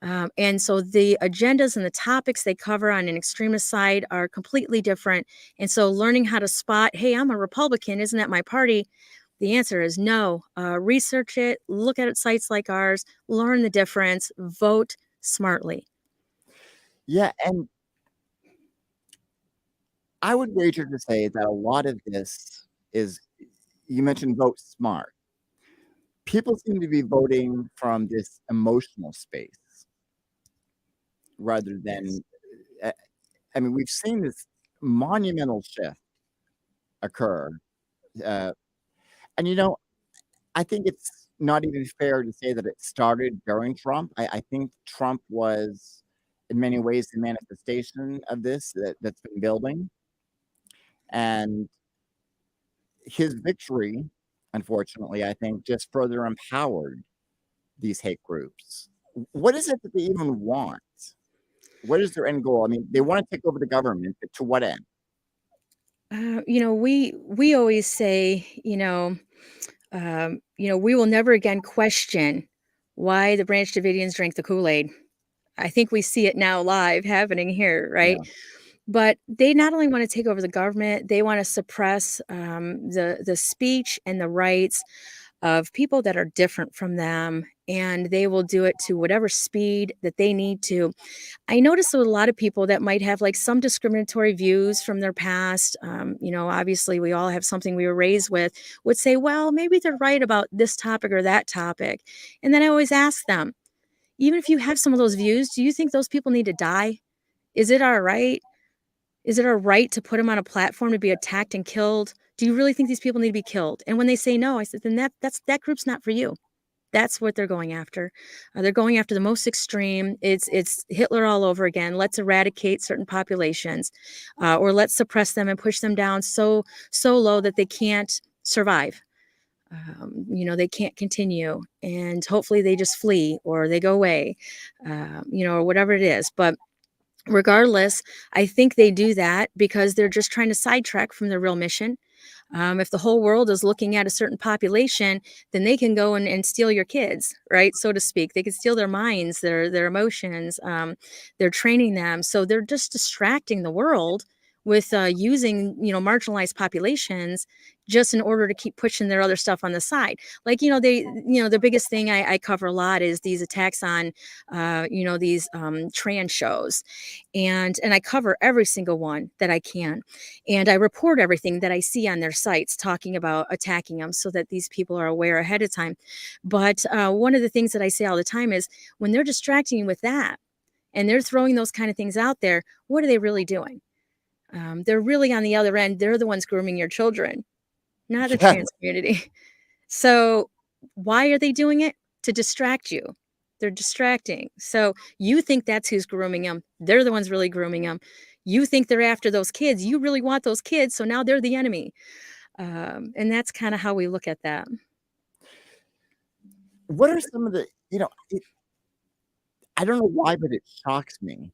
And so the agendas and the topics they cover on an extremist side are completely different. And so learning how to spot, hey, I'm a Republican, isn't that my party? The answer is no. Research it, look at sites like ours, learn the difference, vote smartly. Yeah, and I would wager to say that a lot of this is, you mentioned vote smart. People seem to be voting from this emotional space rather than, uh, I mean, we've seen this monumental shift occur. Uh, and, I think it's not even fair to say that it started during Trump. I think Trump was, in many ways, the manifestation of this that's been building. And his victory, unfortunately, I think just further empowered these hate groups. What is it that they even want? What is their end goal? I mean, they want to take over the government, but to what end? We always say, we will never again question why the Branch Davidians drank the Kool-Aid. I think we see it now live happening here, right? Yeah. But they not only want to take over the government, they want to suppress the speech and the rights of people that are different from them, and they will do it to whatever speed that they need to. I notice with a lot of people that might have like some discriminatory views from their past. Obviously, we all have something we were raised with, would say, well, maybe they're right about this topic or that topic. And then I always ask them, even if you have some of those views, do you think those people need to die? Is it our right? Is it our right to put them on a platform to be attacked and killed? Do you really think these people need to be killed? And when they say no, I said, then that group's not for you. That's what they're going after. They're going after the most extreme. It's Hitler all over again. Let's eradicate certain populations, or let's suppress them and push them down so low that they can't survive. They can't continue, and hopefully they just flee or they go away, or whatever it is. But regardless, I think they do that because they're just trying to sidetrack from their real mission. If the whole world is looking at a certain population, then they can go and steal your kids, right? So to speak. They can steal their minds, their emotions. They're training them. So they're just distracting the world with using, marginalized populations just in order to keep pushing their other stuff on the side. Like, the biggest thing I cover a lot is these attacks on, these trans shows. And I cover every single one that I can. And I report everything that I see on their sites talking about attacking them so that these people are aware ahead of time. But one of the things that I say all the time is when they're distracting you with that and they're throwing those kind of things out there, what are they really doing? They're really on the other end. They're the ones grooming your children, not the Yeah. trans community. So why are they doing it? To distract you. They're distracting. So you think that's who's grooming them. They're the ones really grooming them. You think they're after those kids. You really want those kids. So now they're the enemy. And that's kind of how we look at that. What are some of the, I don't know why, but it shocks me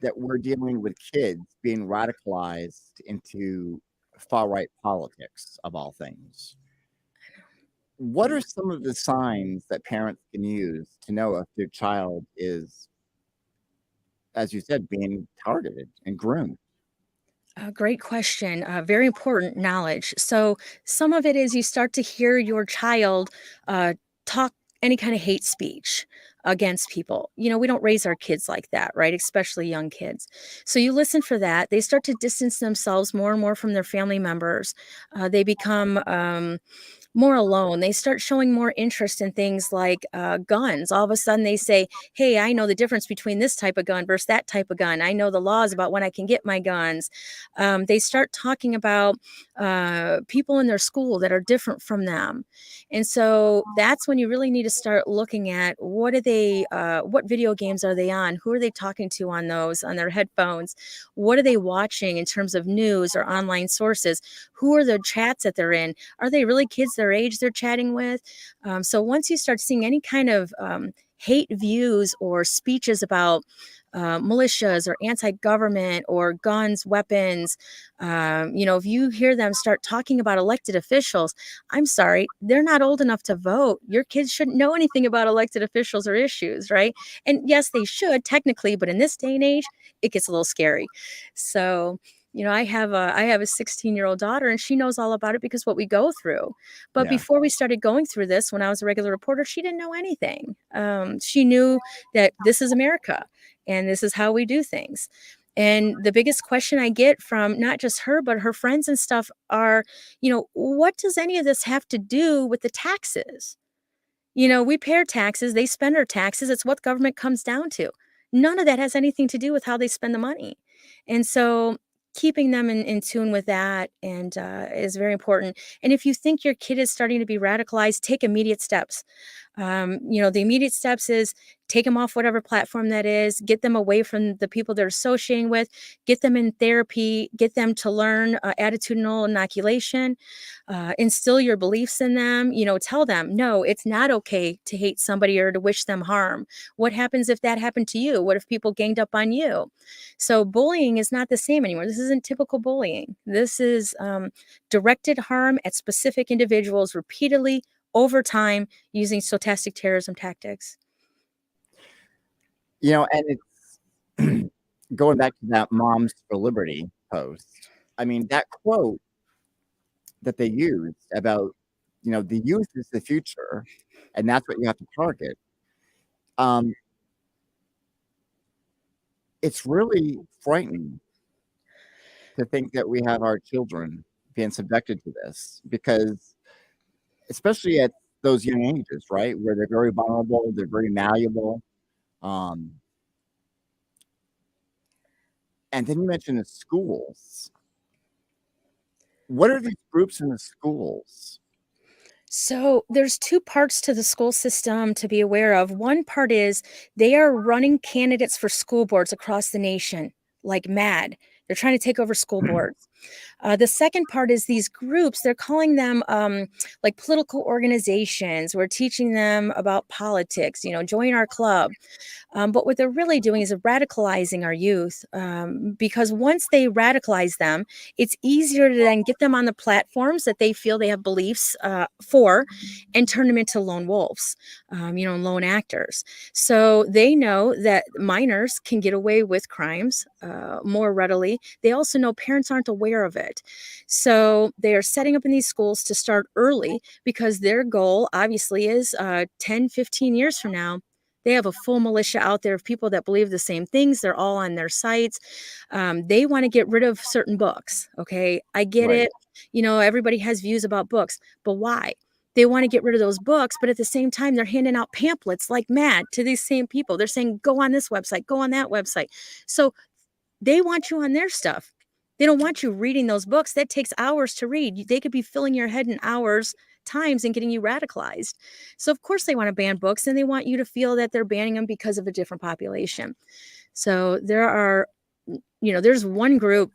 that we're dealing with kids being radicalized into far right politics of all things. What are some of the signs that parents can use to know if their child is, as you said, being targeted and groomed? Great question. Very important knowledge. So, some of it is you start to hear your child talk any kind of hate speech against people. We don't raise our kids like that, right? Especially young kids. So, you listen for that. They start to distance themselves more and more from their family members. They become more alone. They start showing more interest in things like guns. All of a sudden, they say, "Hey, I know the difference between this type of gun versus that type of gun. I know the laws about when I can get my guns." They start talking about people in their school that are different from them, and so that's when you really need to start looking at what video games are they on? Who are they talking to on their headphones? What are they watching in terms of news or online sources? Who are the chats that they're in? Are they really kids their age they're chatting with? So once you start seeing any kind of hate views or speeches about militias or anti-government or guns, weapons, if you hear them start talking about elected officials, I'm sorry, they're not old enough to vote. Your kids shouldn't know anything about elected officials or issues, right? And yes, they should technically, but in this day and age, it gets a little scary. So I have a 16-year-old daughter, and she knows all about it because what we go through. But Yeah. before we started going through this, when I was a regular reporter, she didn't know anything. She knew that this is America and this is how we do things. And the biggest question I get from not just her, but her friends and stuff are, what does any of this have to do with the taxes? We pay our taxes, they spend our taxes. It's what government comes down to. None of that has anything to do with how they spend the money. And so keeping them in tune with that and is very important. And if you think your kid is starting to be radicalized, take immediate steps. The immediate steps is take them off whatever platform that is, get them away from the people they're associating with, get them in therapy, get them to learn attitudinal inoculation, instill your beliefs in them, tell them, no, it's not okay to hate somebody or to wish them harm. What happens if that happened to you? What if people ganged up on you? So bullying is not the same anymore. This isn't typical bullying. This is directed harm at specific individuals repeatedly over time using stochastic terrorism tactics. And it's going back to that Moms for Liberty post. I mean, that quote that they used about, the youth is the future, and that's what you have to target. Um, it's really frightening to think that we have our children being subjected to this because, especially at those young ages, right, where they're very vulnerable, they're very malleable. Um, and then you mentioned the schools. What are these groups in the schools? So there's two parts to the school system to be aware of. One part is they are running candidates for school boards across the nation like mad. They're trying to take over school boards. The second part is these groups, they're calling them like political organizations. We're teaching them about politics, join our club. But what they're really doing is radicalizing our youth because once they radicalize them, it's easier to then get them on the platforms that they feel they have beliefs for and turn them into lone wolves, lone actors. So they know that minors can get away with crimes more readily. They also know parents aren't aware aware of it. So they are setting up in these schools to start early because their goal obviously is 10, 15 years from now, they have a full militia out there of people that believe the same things. They're all on their sites. They want to get rid of certain books. Okay. I get Right. it. Everybody has views about books, but why? They want to get rid of those books, but at the same time, they're handing out pamphlets like mad to these same people. They're saying, go on this website, go on that website. So they want you on their stuff. They don't want you reading those books. That takes hours to read. They could be filling your head in hours times and getting you radicalized. So of course they want to ban books, and they want you to feel that they're banning them because of a different population. So there's one group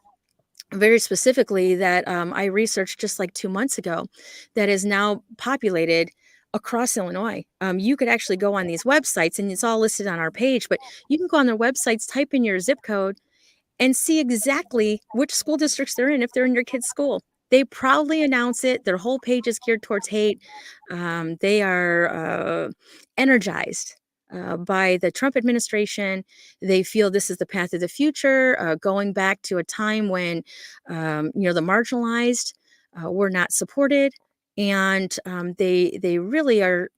very specifically that I researched just like 2 months ago that is now populated across Illinois. You could actually go on these websites, and it's all listed on our page, but you can go on their websites, type in your zip code, and see exactly which school districts they're in if they're in your kid's school. They proudly announce it. Their whole page is geared towards hate. They are energized by the Trump administration. They feel this is the path of the future, going back to a time when, the marginalized were not supported, and they really are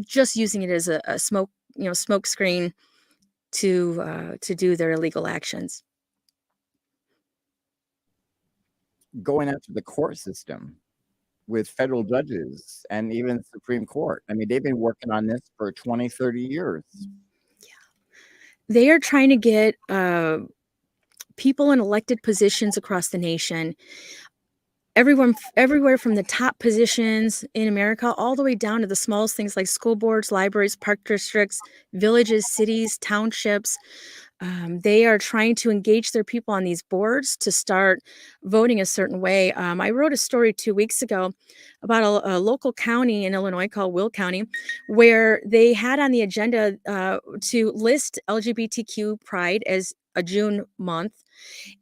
just using it as a smoke screen to do their illegal actions. Going after the court system with federal judges and even Supreme Court. I mean, they've been working on this for 20, 30 years. They are trying to get people in elected positions across the nation, everywhere from the top positions in America all the way down to the smallest things like school boards, libraries, park districts, villages, cities, townships. They are trying to engage their people on these boards to start voting a certain way. I wrote a story 2 weeks ago about a local county in Illinois called Will County, where they had on the agenda to list LGBTQ Pride as a June month.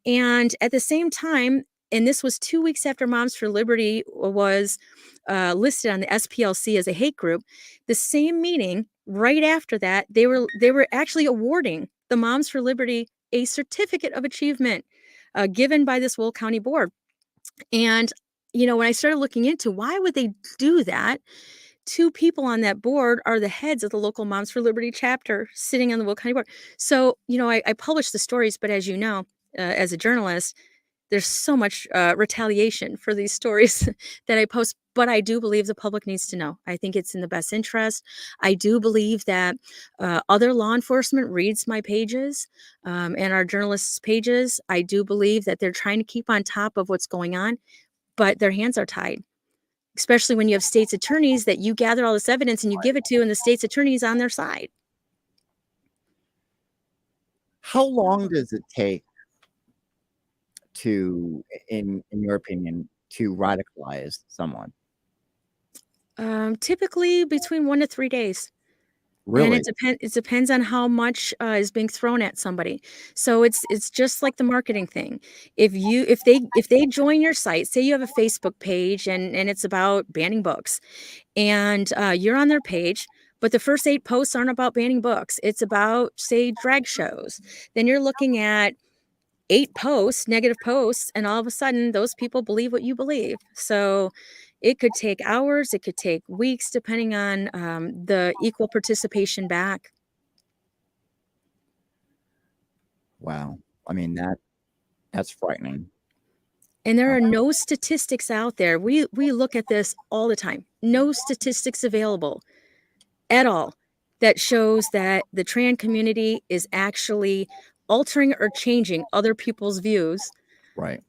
And at the same time, and this was 2 weeks after Moms for Liberty was listed on the SPLC as a hate group, the same meeting right after that, they were actually awarding the Moms for Liberty a certificate of achievement given by this Will County board. And when I started looking into why would they do that, two people on that board are the heads of the local Moms for Liberty chapter sitting on the Will County board. So I published the stories, but as you know, as a journalist, there's so much retaliation for these stories that I post, but I do believe the public needs to know. I think it's in the best interest. I do believe that other law enforcement reads my pages and our journalists' pages. I do believe that they're trying to keep on top of what's going on, but their hands are tied, especially when you have state's attorneys that you gather all this evidence and you give it to, and the state's attorney's on their side. How long does it take to, in your opinion, to radicalize someone? Typically between 1 to 3 days. And Really? it depends on how much is being thrown at somebody. So it's just like the marketing thing. If they join your site, say you have a Facebook page and it's about banning books, and you're on their page, but the first 8 posts aren't about banning books. It's about, say, drag shows. Then you're looking at 8 posts, negative posts, and all of a sudden those people believe what you believe. So it could take hours, it could take weeks, depending on the equal participation back. Wow. I mean, that's frightening. And there Uh, are no statistics out there. We look at this all the time. No statistics available at all that shows that the trans community is actually altering or changing other people's views. right.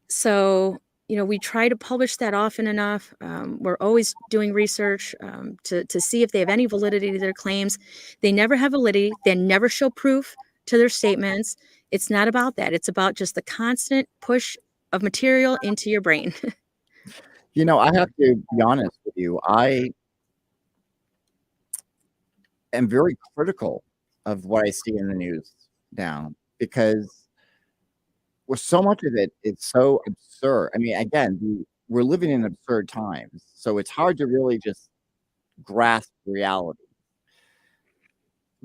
So, we try to publish that often enough. We're always doing research to see if they have any validity to their claims. They never have validity. They never show proof to their statements. It's not about that. It's about just the constant push of material into your brain. I have to be honest with you. I am very critical of what I see in the news now because with so much of it, it's so absurd. I mean, again, we're living in absurd times, so it's hard to really just grasp reality.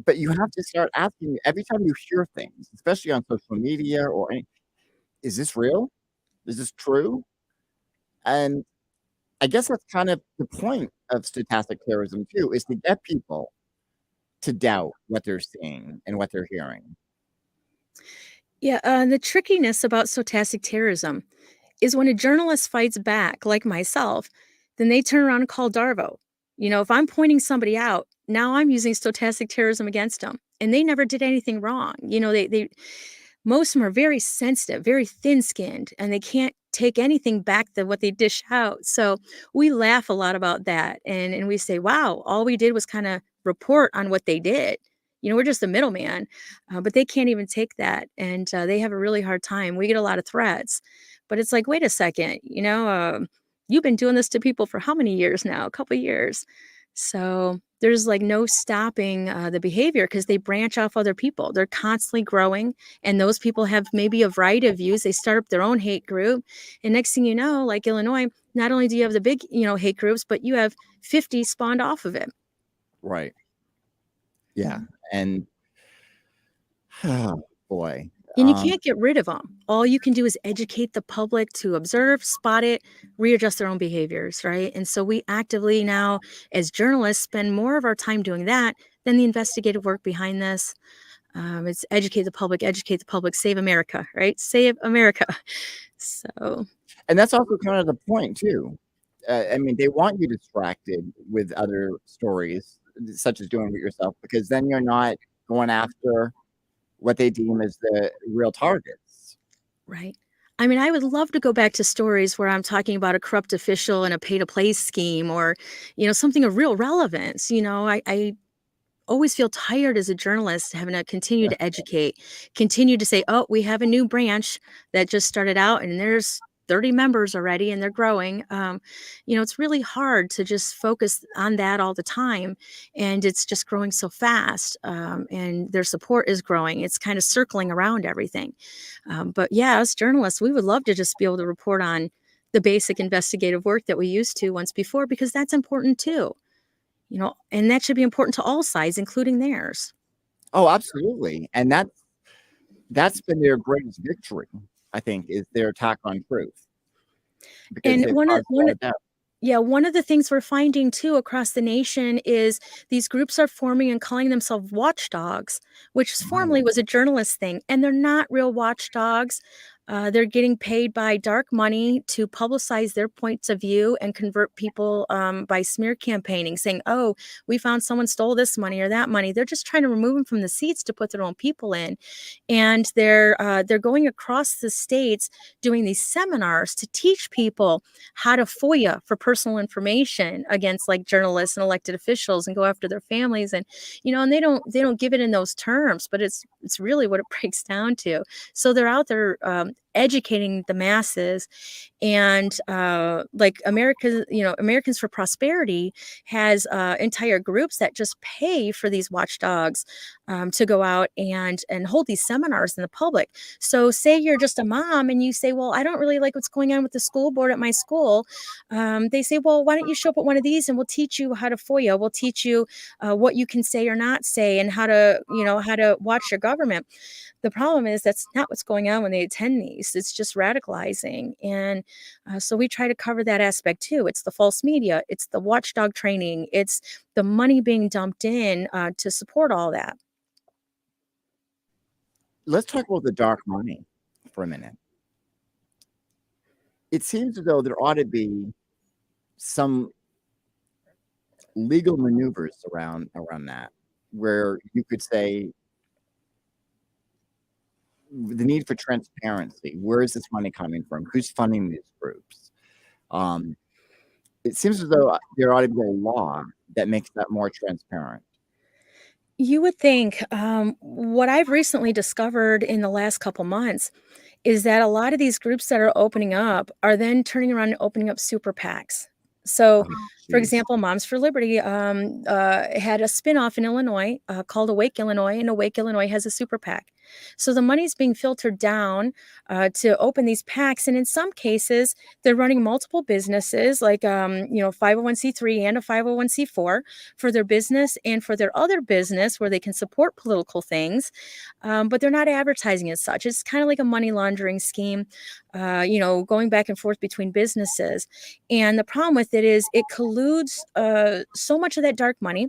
But you have to start asking every time you hear things, especially on social media or any, is this real? Is this true? And I guess that's kind of the point of stochastic terrorism too, is to get people to doubt what they're seeing and what they're hearing. Yeah, the trickiness about stochastic terrorism is when a journalist fights back, like myself, then they turn around and call Darvo. If I'm pointing somebody out, now I'm using stochastic terrorism against them, and they never did anything wrong. They most of them are very sensitive, very thin-skinned, and they can't take anything back than what they dish out. So we laugh a lot about that, and we say, "Wow, all we did was kind of report on what they did." We're just the middleman, but they can't even take that, and they have a really hard time. We get a lot of threats, but it's like, wait a second, you've been doing this to people for how many years now? A couple years. So there's like no stopping the behavior because they branch off other people. They're constantly growing, and those people have maybe a variety of views. They start up their own hate group, and next thing you know, like Illinois, not only do you have the big, hate groups, but you have 50 spawned off of it. Right. Yeah. And oh boy. And you can't get rid of them. All you can do is educate the public to observe, spot it, readjust their own behaviors, right? And so we actively now, as journalists, spend more of our time doing that than the investigative work behind this. It's educate the public, save America, right? Save America. So, and that's also kind of the point too. I mean, they want you distracted with other stories, such as doing it yourself, because then you're not going after what they deem as the real targets. right. I mean, I would love to go back to stories where I'm talking about a corrupt official and a pay to play scheme or, something of real relevance. I always feel tired as a journalist having to continue to educate, continue to say, oh, we have a new branch that just started out and there's 30 members already and they're growing. It's really hard to just focus on that all the time. And it's just growing so fast. And their support is growing. It's kind of circling around everything. But yeah, as journalists, we would love to just be able to report on the basic investigative work that we used to once before, because that's important too. And that should be important to all sides, including theirs. Oh, absolutely. And that's been their greatest victory, I think, is their attack on truth, because And they've caused a lot of death. yeah, one of the things we're finding too across the nation is these groups are forming and calling themselves watchdogs, which formerly Right. was a journalist thing, and they're not real watchdogs. They're getting paid by dark money to publicize their points of view and convert people by smear campaigning, saying, "Oh, we found someone stole this money or that money." They're just trying to remove them from the seats to put their own people in, and they're going across the states doing these seminars to teach people how to FOIA for personal information against like journalists and elected officials and go after their families, and they don't give it in those terms, but it's really what it breaks down to. So they're out there educating the masses, and like Americans for Prosperity has entire groups that just pay for these watchdogs to go out and hold these seminars in the public. So say you're just a mom and you say, well, I don't really like what's going on with the school board at my school. They say, well, why don't you show up at one of these and we'll teach you how to FOIA. We'll teach you what you can say or not say and how to watch your government. The problem is that's not what's going on when they attend these. It's just radicalizing. And so we try to cover that aspect too. It's the false media, it's the watchdog training, it's the money being dumped in to support all that. Let's talk about the dark money for a minute. It seems as though there ought to be some legal maneuvers around that, where you could say the need for transparency. Where is this money coming from? Who's funding these groups? Um, it seems as though there ought to be a law that makes that more transparent. You would think what I've recently discovered in the last couple months is that a lot of these groups that are opening up are then turning around and opening up super PACs. So, Oh, for geez. example, Moms for Liberty had a spinoff in Illinois called Awake Illinois, and Awake Illinois has a super PAC. So the money's being filtered down to open these PACs. And in some cases, they're running multiple businesses, like 501(c)(3) and a 501(c)(4) for their business and for their other business where they can support political things, but they're not advertising as such. It's kind of like a money laundering scheme, going back and forth between businesses. And the problem with it is it colludes so much of that dark money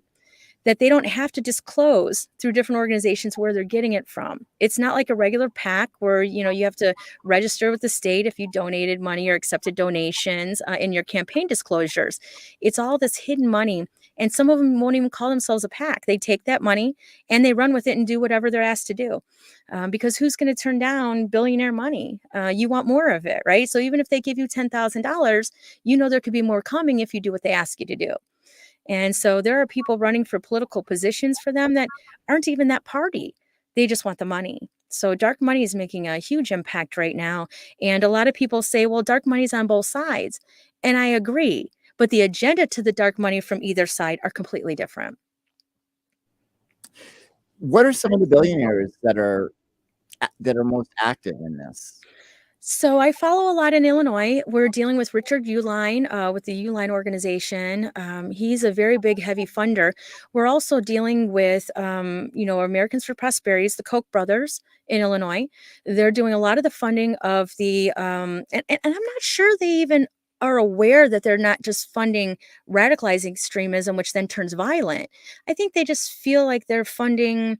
that they don't have to disclose through different organizations where they're getting it from. It's not like a regular PAC where, you have to register with the state if you donated money or accepted donations in your campaign disclosures. It's all this hidden money. And some of them won't even call themselves a PAC. They take that money and they run with it and do whatever they're asked to do. Because who's going to turn down billionaire money? You want more of it, right? So even if they give you $10,000, there could be more coming if you do what they ask you to do. And so there are people running for political positions for them that aren't even that party. They just want the money. So dark money is making a huge impact right now. And a lot of people say, well, dark money's on both sides. And I agree. But the agenda to the dark money from either side are completely different. What are some of the billionaires that are most active in this? So I follow a lot in Illinois. We're dealing with Richard Uline with the Uline organization. He's a very big, heavy funder. We're also dealing with, Americans for Prosperity, the Koch brothers in Illinois. They're doing a lot of the funding of the, and I'm not sure they even are aware that they're not just funding radicalizing extremism, which then turns violent. I think they just feel like they're funding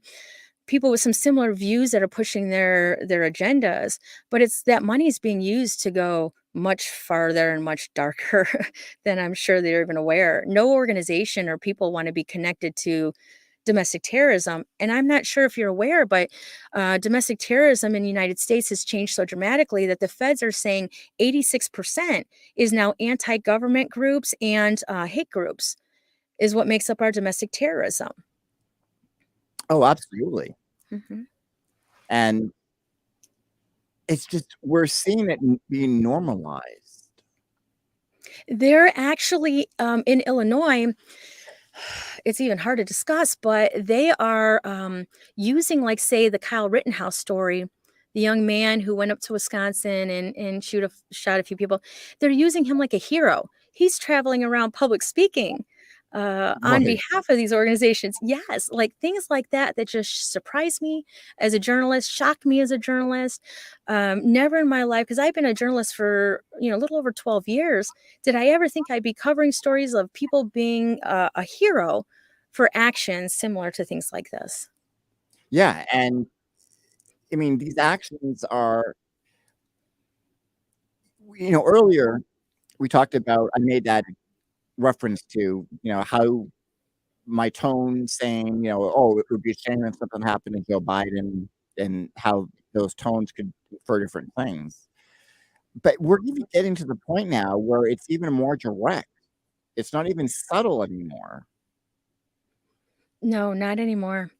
people with some similar views that are pushing their agendas, but it's that money is being used to go much farther and much darker than I'm sure they're even aware. No organization or people want to be connected to domestic terrorism. And I'm not sure if you're aware, but domestic terrorism in the United States has changed so dramatically that the feds are saying 86% is now anti-government groups and hate groups is what makes up our domestic terrorism. Oh, absolutely. Mm-hmm. And it's just, we're seeing it being normalized. They're actually in Illinois. It's even hard to discuss, but they are using, like, say, the Kyle Rittenhouse story, the young man who went up to Wisconsin and shot a few people. They're using him like a hero. He's traveling around public speaking on Right. behalf of these organizations. Yes, like things like that just surprised me as a journalist, shocked me as a journalist. Never in my life, because I've been a journalist for a little over 12 years, did I ever think I'd be covering stories of people being a hero for actions similar to things like this. Yeah. And I mean, these actions are, earlier we talked about, I made that reference to, how my tone saying, oh, it would be a shame if something happened to Joe Biden, and how those tones could for different things. But we're even getting to the point now where it's even more direct. It's not even subtle anymore. No, not anymore.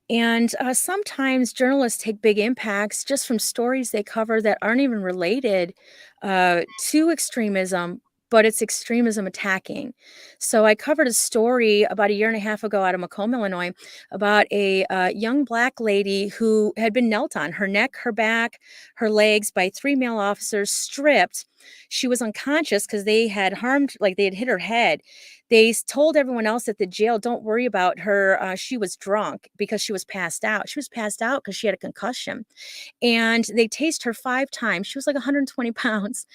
And sometimes journalists take big impacts just from stories they cover that aren't even related to extremism, but it's extremism attacking. So I covered a story about a year and a half ago out of Macomb, Illinois, about a young Black lady who had been knelt on her neck, her back, her legs by 3 male officers, stripped. She was unconscious because they had they had hit her head. They told everyone else at the jail, don't worry about her. She was drunk because she was passed out. She was passed out because she had a concussion. And they tased her 5 times. She was like 120 pounds.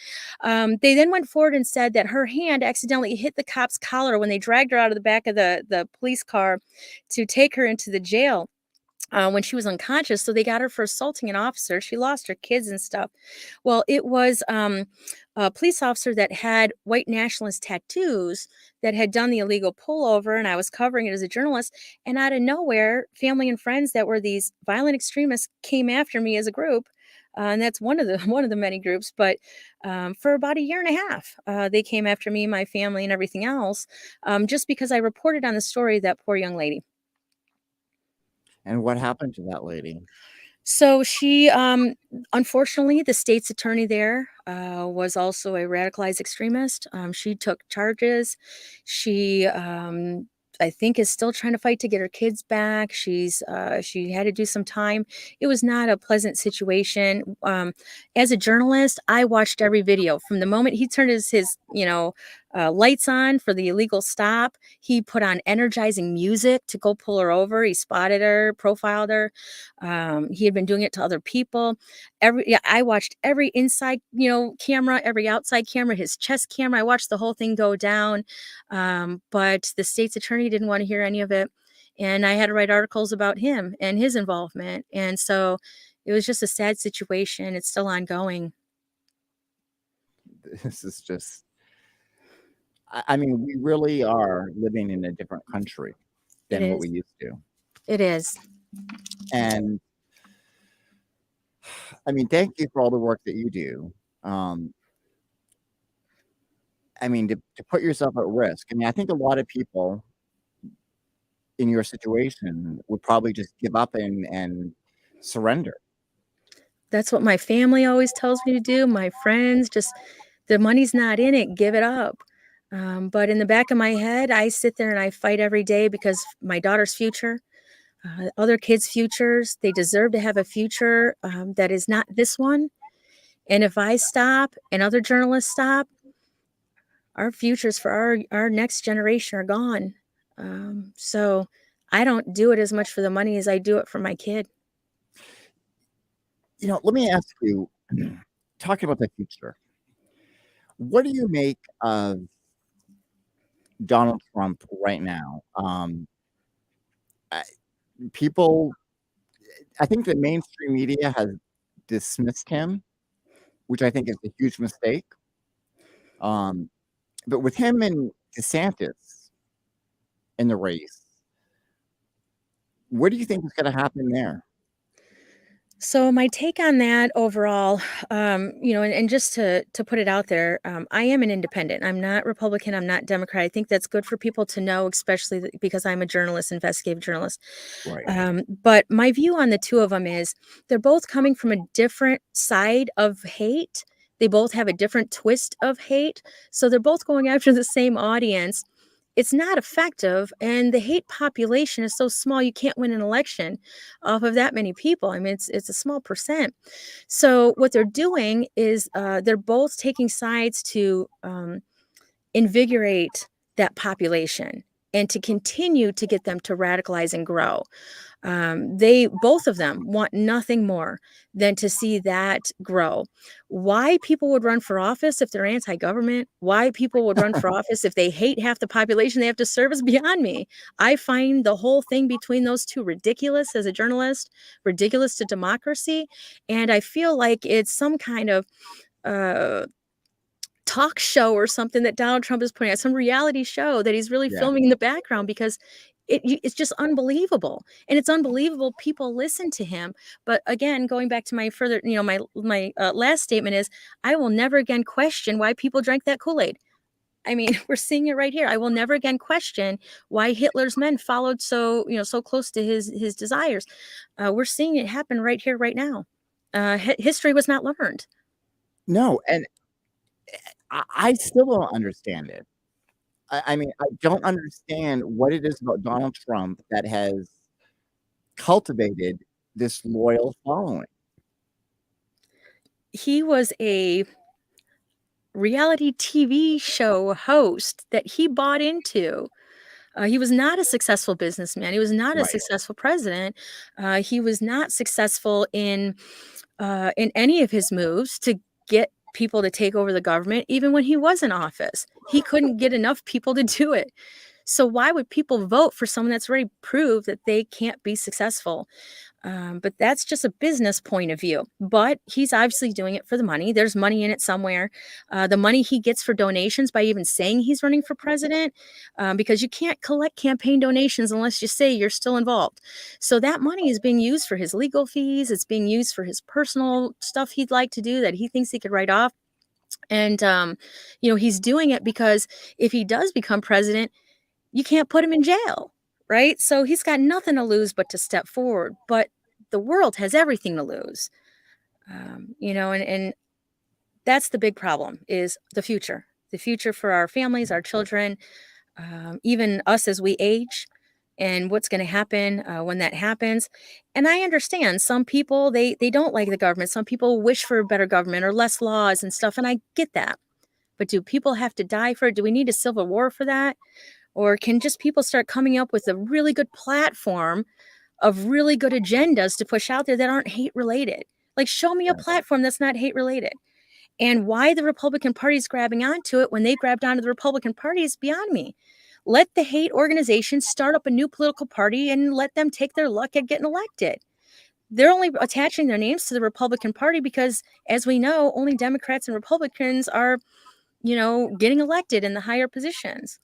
They then went forward and said that her hand accidentally hit the cop's collar when they dragged her out of the back of the police car to take her into the jail. When she was unconscious, so they got her for assaulting an officer. She lost her kids and stuff. Well, it was a police officer that had white nationalist tattoos that had done the illegal pullover, and I was covering it as a journalist. And out of nowhere, family and friends that were these violent extremists came after me as a group. And that's one of the many groups. But for about a year and a half, they came after me, my family, and everything else, just because I reported on the story of that poor young lady. And what happened to that lady? So she, unfortunately, the state's attorney there was also a radicalized extremist. She took charges. She I think is still trying to fight to get her kids back. She had to do some time. It was not a pleasant situation. As a journalist, I watched every video from the moment he turned his lights on for the illegal stop. He put on energizing music to go pull her over. He spotted her, profiled her. He had been doing it to other people. I watched every inside camera, every outside camera, his chest camera. I watched the whole thing go down. But the state's attorney didn't want to hear any of it. And I had to write articles about him and his involvement. And so it was just a sad situation. It's still ongoing. This is just, I mean, we really are living in a different country It than what is. we used to. It is. And I mean, thank you for all the work that you do. I mean, to put yourself at risk. I mean, I think a lot of people in your situation would probably just give up and surrender. That's what my family always tells me to do. My friends, just the money's not in it, give it up. But in the back of my head, I sit there and I fight every day because my daughter's future, other kids' futures, they deserve to have a future that is not this one. And if I stop and other journalists stop, our futures for our next generation are gone. So I don't do it as much for the money as I do it for my kid. Let me ask you, talking about the future, what do you make of Donald Trump right now? People, I think the mainstream media has dismissed him, which I think is a huge mistake. But with him and DeSantis in the race, what do you think is going to happen there? So my take on that overall, and just to put it out there, I am an independent. I'm not Republican. I'm not Democrat. I think that's good for people to know, especially because I'm a journalist, investigative journalist. Right. But my view on the two of them is they're both coming from a different side of hate. They both have a different twist of hate. So they're both going after the same audience. It's not effective, and the hate population is so small you can't win an election off of that many people. I mean, it's a small percent. So what they're doing is they're both taking sides to invigorate that population and to continue to get them to radicalize and grow. Both of them want nothing more than to see that grow. Why people would run for office if they're anti-government, why people would run for office if they hate half the population they have to serve is beyond me. I find the whole thing between those two ridiculous as a journalist, ridiculous to democracy. And I feel like it's some kind of talk show or something that Donald Trump is putting out, some reality show that he's really Yeah. filming in the background because it's just unbelievable. And it's unbelievable people listen to him. But again, going back to my further, my last statement is I will never again question why people drank that Kool-Aid. I mean, we're seeing it right here. I will never again question why Hitler's men followed so close to his desires. We're seeing it happen right here, right now. History was not learned. No, and I still don't understand it. I mean, I don't understand what it is about Donald Trump that has cultivated this loyal following. He was a reality TV show host that he bought into. He was not a successful businessman. He was not a Right. successful president. He was not successful in any of his moves to get people to take over the government. Even when he was in office, he couldn't get enough people to do it. So why would people vote for someone that's already proved that they can't be successful? But that's just a business point of view. But he's obviously doing it for the money. There's money in it somewhere. The money he gets for donations by even saying he's running for president, because you can't collect campaign donations unless you say you're still involved. So that money is being used for his legal fees. It's being used for his personal stuff he'd like to do that he thinks he could write off. And, he's doing it because if he does become president, you can't put him in jail, right? So he's got nothing to lose but to step forward. But the world has everything to lose, and that's the big problem is the future for our families, our children. even us as we age and what's going to happen when that happens. And I understand some people, they don't like the government. Some people wish for a better government or less laws and stuff. And I get that. But do people have to die for it? Do we need a civil war for that? Or can just people start coming up with a really good platform of really good agendas to push out there that aren't hate related? Like, show me a platform that's not hate related. And why the Republican Party is grabbing onto it when they grabbed onto the Republican Party is beyond me. Let the hate organizations start up a new political party and let them take their luck at getting elected. They're only attaching their names to the Republican Party because, as we know, only Democrats and Republicans are, getting elected in the higher positions.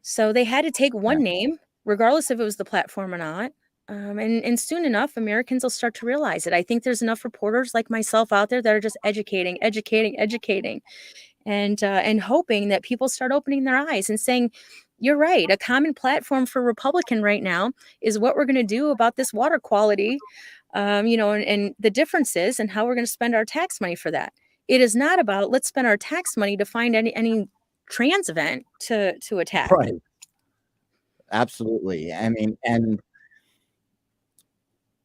So they had to take one name, regardless if it was the platform or not. And soon enough, Americans will start to realize it. I think there's enough reporters like myself out there that are just educating, and hoping that people start opening their eyes and saying, you're right. A common platform for Republican right now is what we're going to do about this water quality, and the differences and how we're going to spend our tax money for that. It is not about let's spend our tax money to find any trans event to attack. Right. Absolutely. I mean, and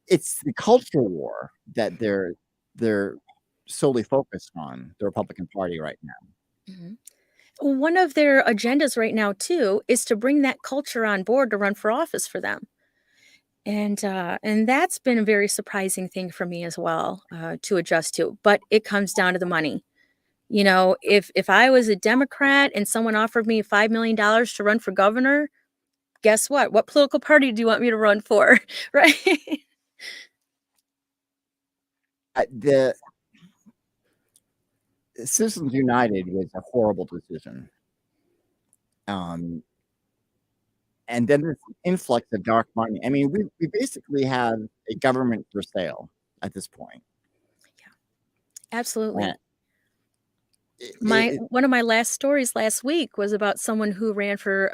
it's the culture war that they're solely focused on, the Republican Party right now. Mhm. One of their agendas right now, too, is to bring that culture on board to run for office for them. And that's been a very surprising thing for me as well, to adjust to. But it comes down to the money. If I was a Democrat and someone offered me $5 million to run for governor, guess what? What political party do you want me to run for? Right? The Citizens United was a horrible decision. And then this influx of dark money. I mean, we basically have a government for sale at this point. Absolutely. It, One of my last stories last week was about someone who ran for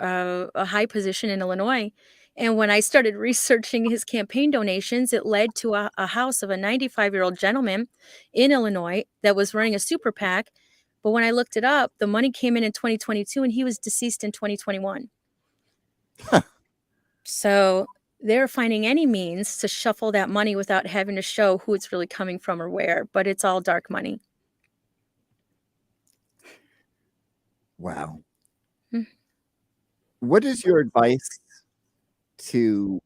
a high position in Illinois. And when I started researching his campaign donations, it led to a house of a 95-year-old gentleman in Illinois that was running a super PAC. But when I looked it up, the money came in 2022 and he was deceased in 2021. So they're finding any means to shuffle that money without having to show who it's really coming from or where, but it's all dark money. Wow. What is your advice to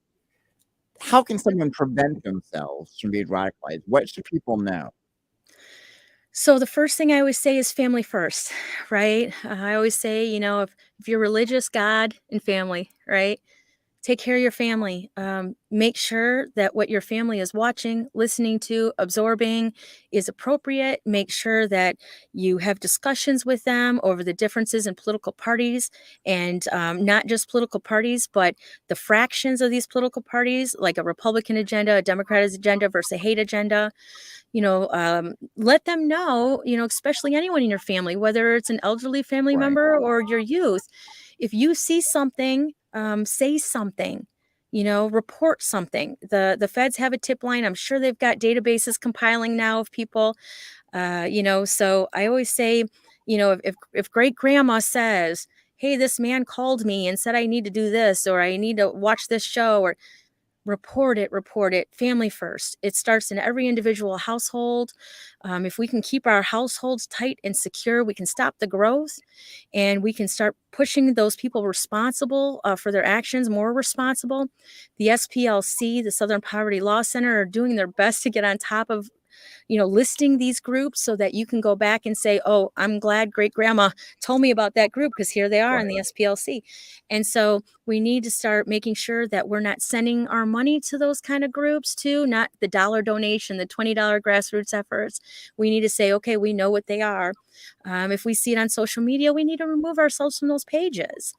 how can someone prevent themselves from being radicalized? What should people know? So the first thing I always say is family first, right? I always say, if you're religious, God and family, right? Take care of your family. Make sure that what your family is watching, listening to, absorbing is appropriate. Make sure that you have discussions with them over the differences in political parties, and not just political parties, but the fractions of these political parties, like a Republican agenda, a Democratic agenda versus a hate agenda. Let them know, especially anyone in your family, whether it's an elderly family member or your youth, if you see something, say something, report something. The feds have a tip line. I'm sure they've got databases compiling now of people, so I always say, if great grandma says, hey, this man called me and said I need to do this, or I need to watch this show, or report it, family first. It starts in every individual household. If we can keep our households tight and secure, we can stop the growth, and we can start pushing those people responsible for their actions, more responsible. The SPLC, the Southern Poverty Law Center, are doing their best to get on top of listing these groups so that you can go back and say, oh, I'm glad great grandma told me about that group, because here they are in the SPLC. And so we need to start making sure that we're not sending our money to those kind of groups too, not the dollar donation, the $20 grassroots efforts. We need to say, okay, we know what they are. If we see it on social media, we need to remove ourselves from those pages.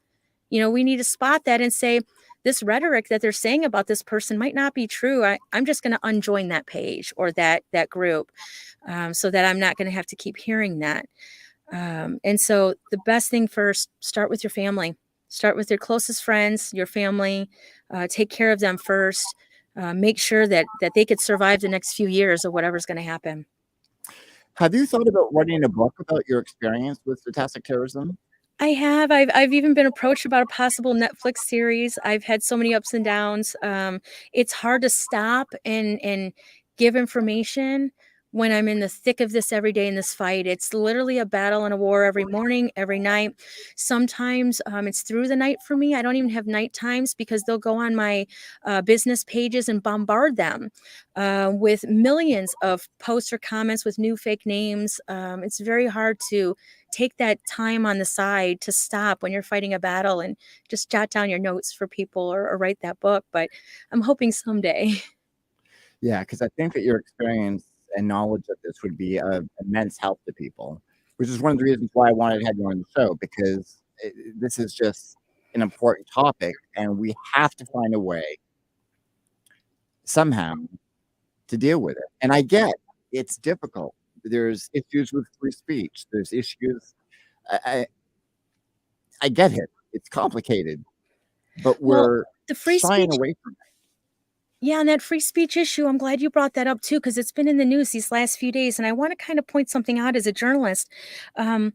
We need to spot that and say, this rhetoric that they're saying about this person might not be true. I'm just going to unjoin that page or that group, so that I'm not going to have to keep hearing that. And so the best thing first, start with your family. Start with your closest friends, your family. Take care of them first. Make sure that they could survive the next few years of whatever's going to happen. Have you thought about writing a book about your experience with stochastic terrorism? I have. I've even been approached about a possible Netflix series. I've had so many ups and downs. It's hard to stop and give information when I'm in the thick of this every day in this fight. It's literally a battle and a war every morning, every night. Sometimes it's through the night for me. I don't even have night times because they'll go on my business pages and bombard them with millions of posts or comments with new fake names. It's very hard to take that time on the side to stop when you're fighting a battle and just jot down your notes for people or write that book. But I'm hoping someday. Yeah, because I think that your experience and knowledge of this would be of immense help to people, which is one of the reasons why I wanted to have you on the show, because this is just an important topic, and we have to find a way somehow to deal with it. And I get it's difficult. There's issues with free speech. There's issues. I, I get it. It's complicated, but Well, we're the free shying speech. away from it. Yeah, and that free speech issue, I'm glad you brought that up too, because it's been in the news these last few days. And I want to kind of point something out as a journalist. Um,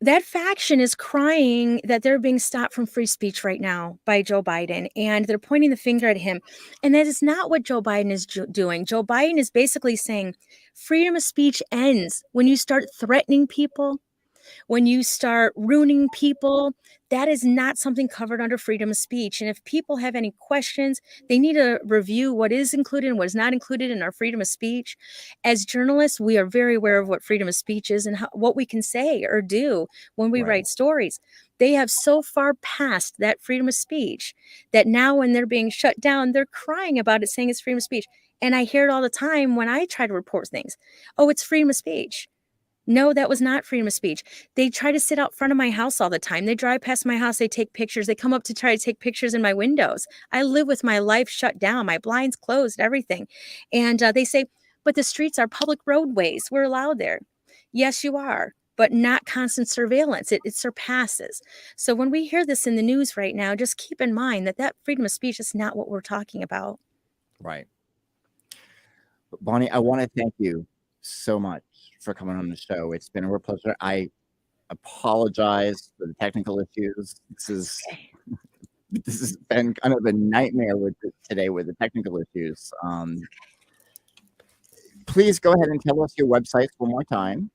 that faction is crying that they're being stopped from free speech right now by Joe Biden, and they're pointing the finger at him. And that is not what Joe Biden is doing. Joe Biden is basically saying freedom of speech ends when you start threatening people, when you start ruining people. That is not something covered under freedom of speech. And if people have any questions, they need to review what is included and what is not included in our freedom of speech. As journalists, we are very aware of what freedom of speech is and what we can say or do when we Right. write stories. They have so far passed that freedom of speech that now when they're being shut down, they're crying about it, saying it's freedom of speech. And I hear it all the time when I try to report things. Oh, it's freedom of speech. No, that was not freedom of speech. They try to sit out front of my house all the time. They drive past my house, they take pictures. They come up to try to take pictures in my windows. I live with my life shut down, my blinds closed, everything. And they say, but the streets are public roadways. We're allowed there. Yes, you are, but not constant surveillance. It surpasses. So when we hear this in the news right now, just keep in mind that that freedom of speech is not what we're talking about. Right. But Bonnie, I want to thank you so much for coming on the show. It's been a real pleasure. I apologize for the technical issues. Okay. This has been kind of a nightmare today with the technical issues. Please go ahead and tell us your websites one more time.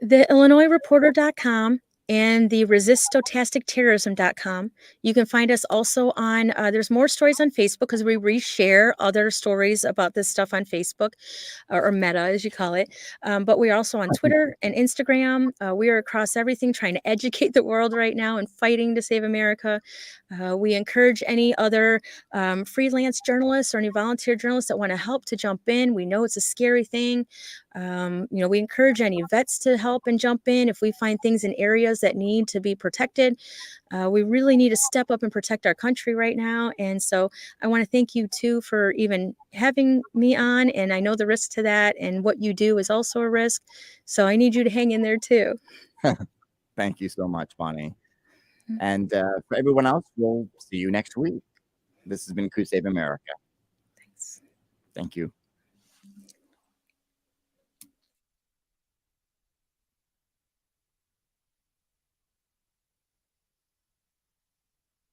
The IllinoisReporter.com and the Stochastic Terrorism.com. You can find us also on, there's more stories on Facebook because we reshare other stories about this stuff on Facebook or Meta, as you call it. But we are also on Twitter and Instagram. We are across everything trying to educate the world right now and fighting to save America. We encourage any other freelance journalists or any volunteer journalists that want to help to jump in. We know it's a scary thing. We encourage any vets to help and jump in if we find things in areas that need to be protected. We really need to step up and protect our country right now. And so I want to thank you too for even having me on. And I know the risk to that, and what you do is also a risk. So I need you to hang in there too. Thank you so much, Bonnie. And for everyone else, we'll see you next week. This has been Coup Save America. Thanks. Thank you.